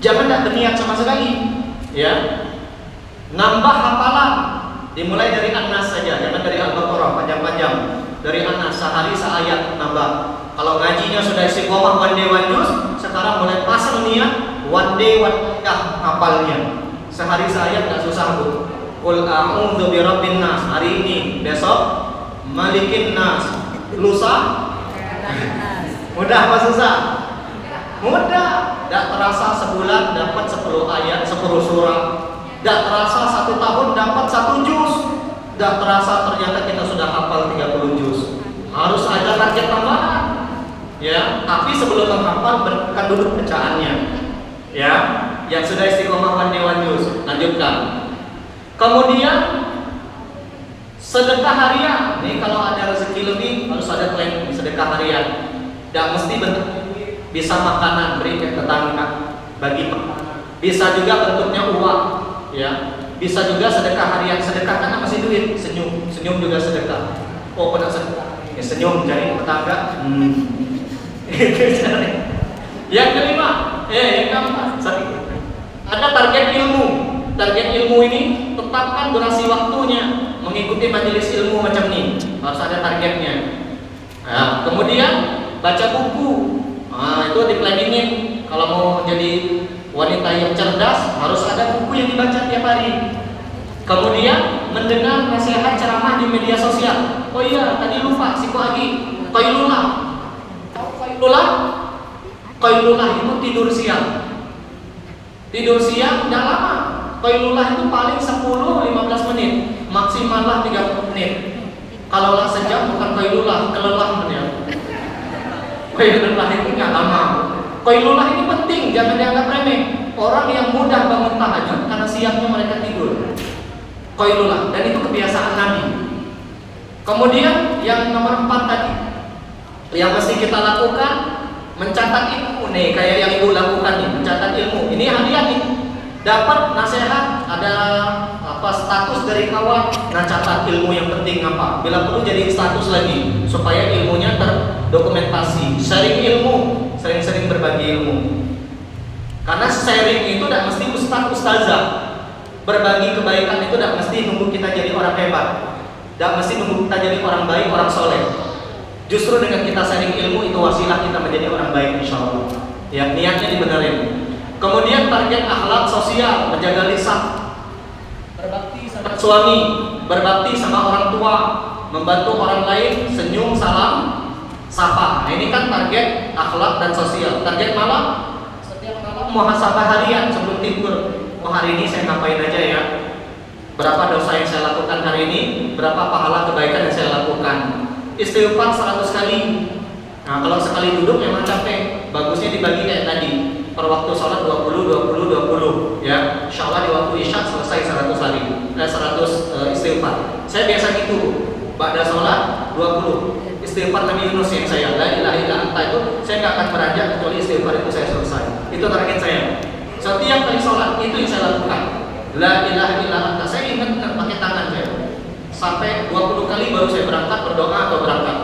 Jangan tidak berniat sama sekali, ya. Nambah hafalan, dimulai dari An-Nas saja, jangan dari Al-Baqarah panjang-panjang. Dari An-Nas sehari seayat nambah. Kalau ngajinya sudah istiqomah one day one juz, sekarang mulai pasang niat one day one hafalnya. Sehari seayat nggak susah bu. Qul a'udzu birabbin nas, hari ini, besok Malikin nas, lusa mudah apa susah? Mudah. Tidak terasa sebulan dapat 10 ayat, 10 surah. Tidak terasa 1 tahun dapat 1 juz. Tidak terasa ternyata kita sudah hafal 30 juz. Harus ada target tambahan, ya. Tapi sebelum menghafal kan duduk bacaannya, ya. Yang sudah istiqomah one day one juz, lanjutkan. Kemudian sedekah harian. Nih kalau ada rezeki lebih harus ada plan sedekah harian. Tidak mesti bentuk bisa makanan beri ke tetangga, bagi bisa juga bentuknya uang, ya. Bisa juga sedekah harian. Sedekah kan masih duit, senyum juga sedekah. Oh pernah sedekah, ya, senyum cari tetangga. Yang kelima, yang keempat, ada target ilmu. Target ilmu ini tetapkan durasi waktunya, mengikuti majelis ilmu macam ini harus ada targetnya. Nah, kemudian baca buku. Nah, itu di-planningin. Kalau mau jadi wanita yang cerdas harus ada buku yang dibaca tiap hari. Kemudian mendengar nasihat ceramah di media sosial. Oh iya, tadi lupa Siko Agi. Qailullah. Qailullah itu tidur siang. Tidur siang tidak lama. Qailullah itu paling 10-15 menit, maksimal lah 30 menit. Kalau lah sejam bukan qailullah, kelelahan ya. Qailullah itu nggak lama. Qailullah ini penting, jangan dianggap remeh. Orang yang mudah bangun tahajud karena siangnya mereka tidur. Qailullah, dan itu kebiasaan Nabi. Kemudian yang nomor 4 tadi, yang mesti kita lakukan mencatat ilmu nih, kayak yang ibu lakukan nih, mencatat ilmu. Ini harian nih. Dapat nasihat, ada status dari kawan, nah catat ilmu yang penting apa. Bila perlu jadi status lagi supaya ilmunya terdokumentasi. Sharing ilmu, sering-sering berbagi ilmu. Karena sharing itu tidak mesti ustazah. Berbagi kebaikan itu tidak mesti nunggu kita jadi orang hebat. Tidak mesti nunggu kita jadi orang baik, orang soleh. Justru dengan kita sharing ilmu itu wasilah kita menjadi orang baik insya Allah. Ya, niatnya dibenerin. Kemudian target akhlak sosial, menjaga lisan, berbakti sama suami, berbakti sama orang tua, membantu orang lain, senyum, salam, sapa. Nah, ini kan target akhlak dan sosial. Target malam, setiap malam muhasabah harian sebelum tidur. Oh hari ini saya ngapain aja ya? Berapa dosa yang saya lakukan hari ini? Berapa pahala kebaikan yang saya lakukan? Istighfar 100 kali. Nah kalau sekali duduk memang capek. Bagusnya dibagi kayak tadi. Per waktu sholat 20 ya. Insya Allah di waktu isya selesai 100 hari 100 istighfar. Saya biasa gitu. Ba'da sholat 20 istighfar Nabi Yunus yang saya la ilaha illa anta itu saya nggak akan beranjak kecuali istighfar itu saya selesai. Itu target saya. Setiap kali sholat itu yang saya lakukan. La ilaha illa anta. Saya ingat pakai tangan saya. Sampai 20 kali baru saya berangkat berdoa atau berangkat.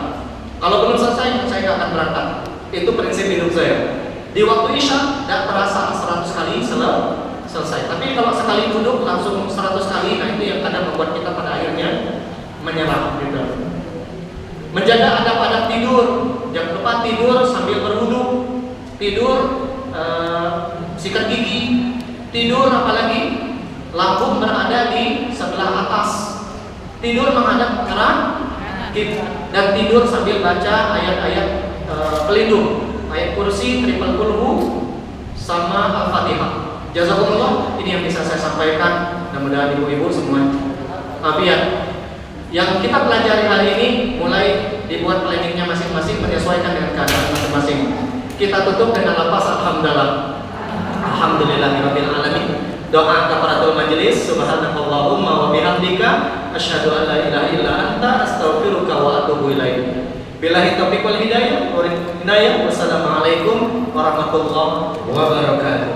Kalau belum selesai saya nggak akan berangkat. Itu prinsip hidup saya. Di waktu isya tidak terasa 100 kali selesai. Tapi kalau sekali duduk langsung 100 kali, nah itu yang kadang membuat kita pada akhirnya menyerah gitu. Menjaga adab-adab tidur. Jangan lupa tidur sambil berwudu. Tidur sikat gigi. Tidur apalagi lambung berada di sebelah atas. Tidur menghadap kanan dan tidur sambil baca ayat-ayat pelindung. Ayat kursi, triple kulhu, sama Al-Fatihah. Jazakumullah, ini yang bisa saya sampaikan. Mudah-mudahan ibu-ibu semua afiat. Yang kita pelajari hari ini mulai dibuat planningnya masing-masing menyesuaikan dengan keadaan masing-masing. Kita tutup dengan lafaz alhamdulillah. Alhamdulillahirabbil alamin. Doa kafaratul majelis. Subhanakallahumma wa bihamdika asyhadu an la ilaha illa anta astaghfiruka wa atubu ilaik. Billahi taufiq wal hidayah. Wassalamualaikum warahmatullahi wabarakatuh.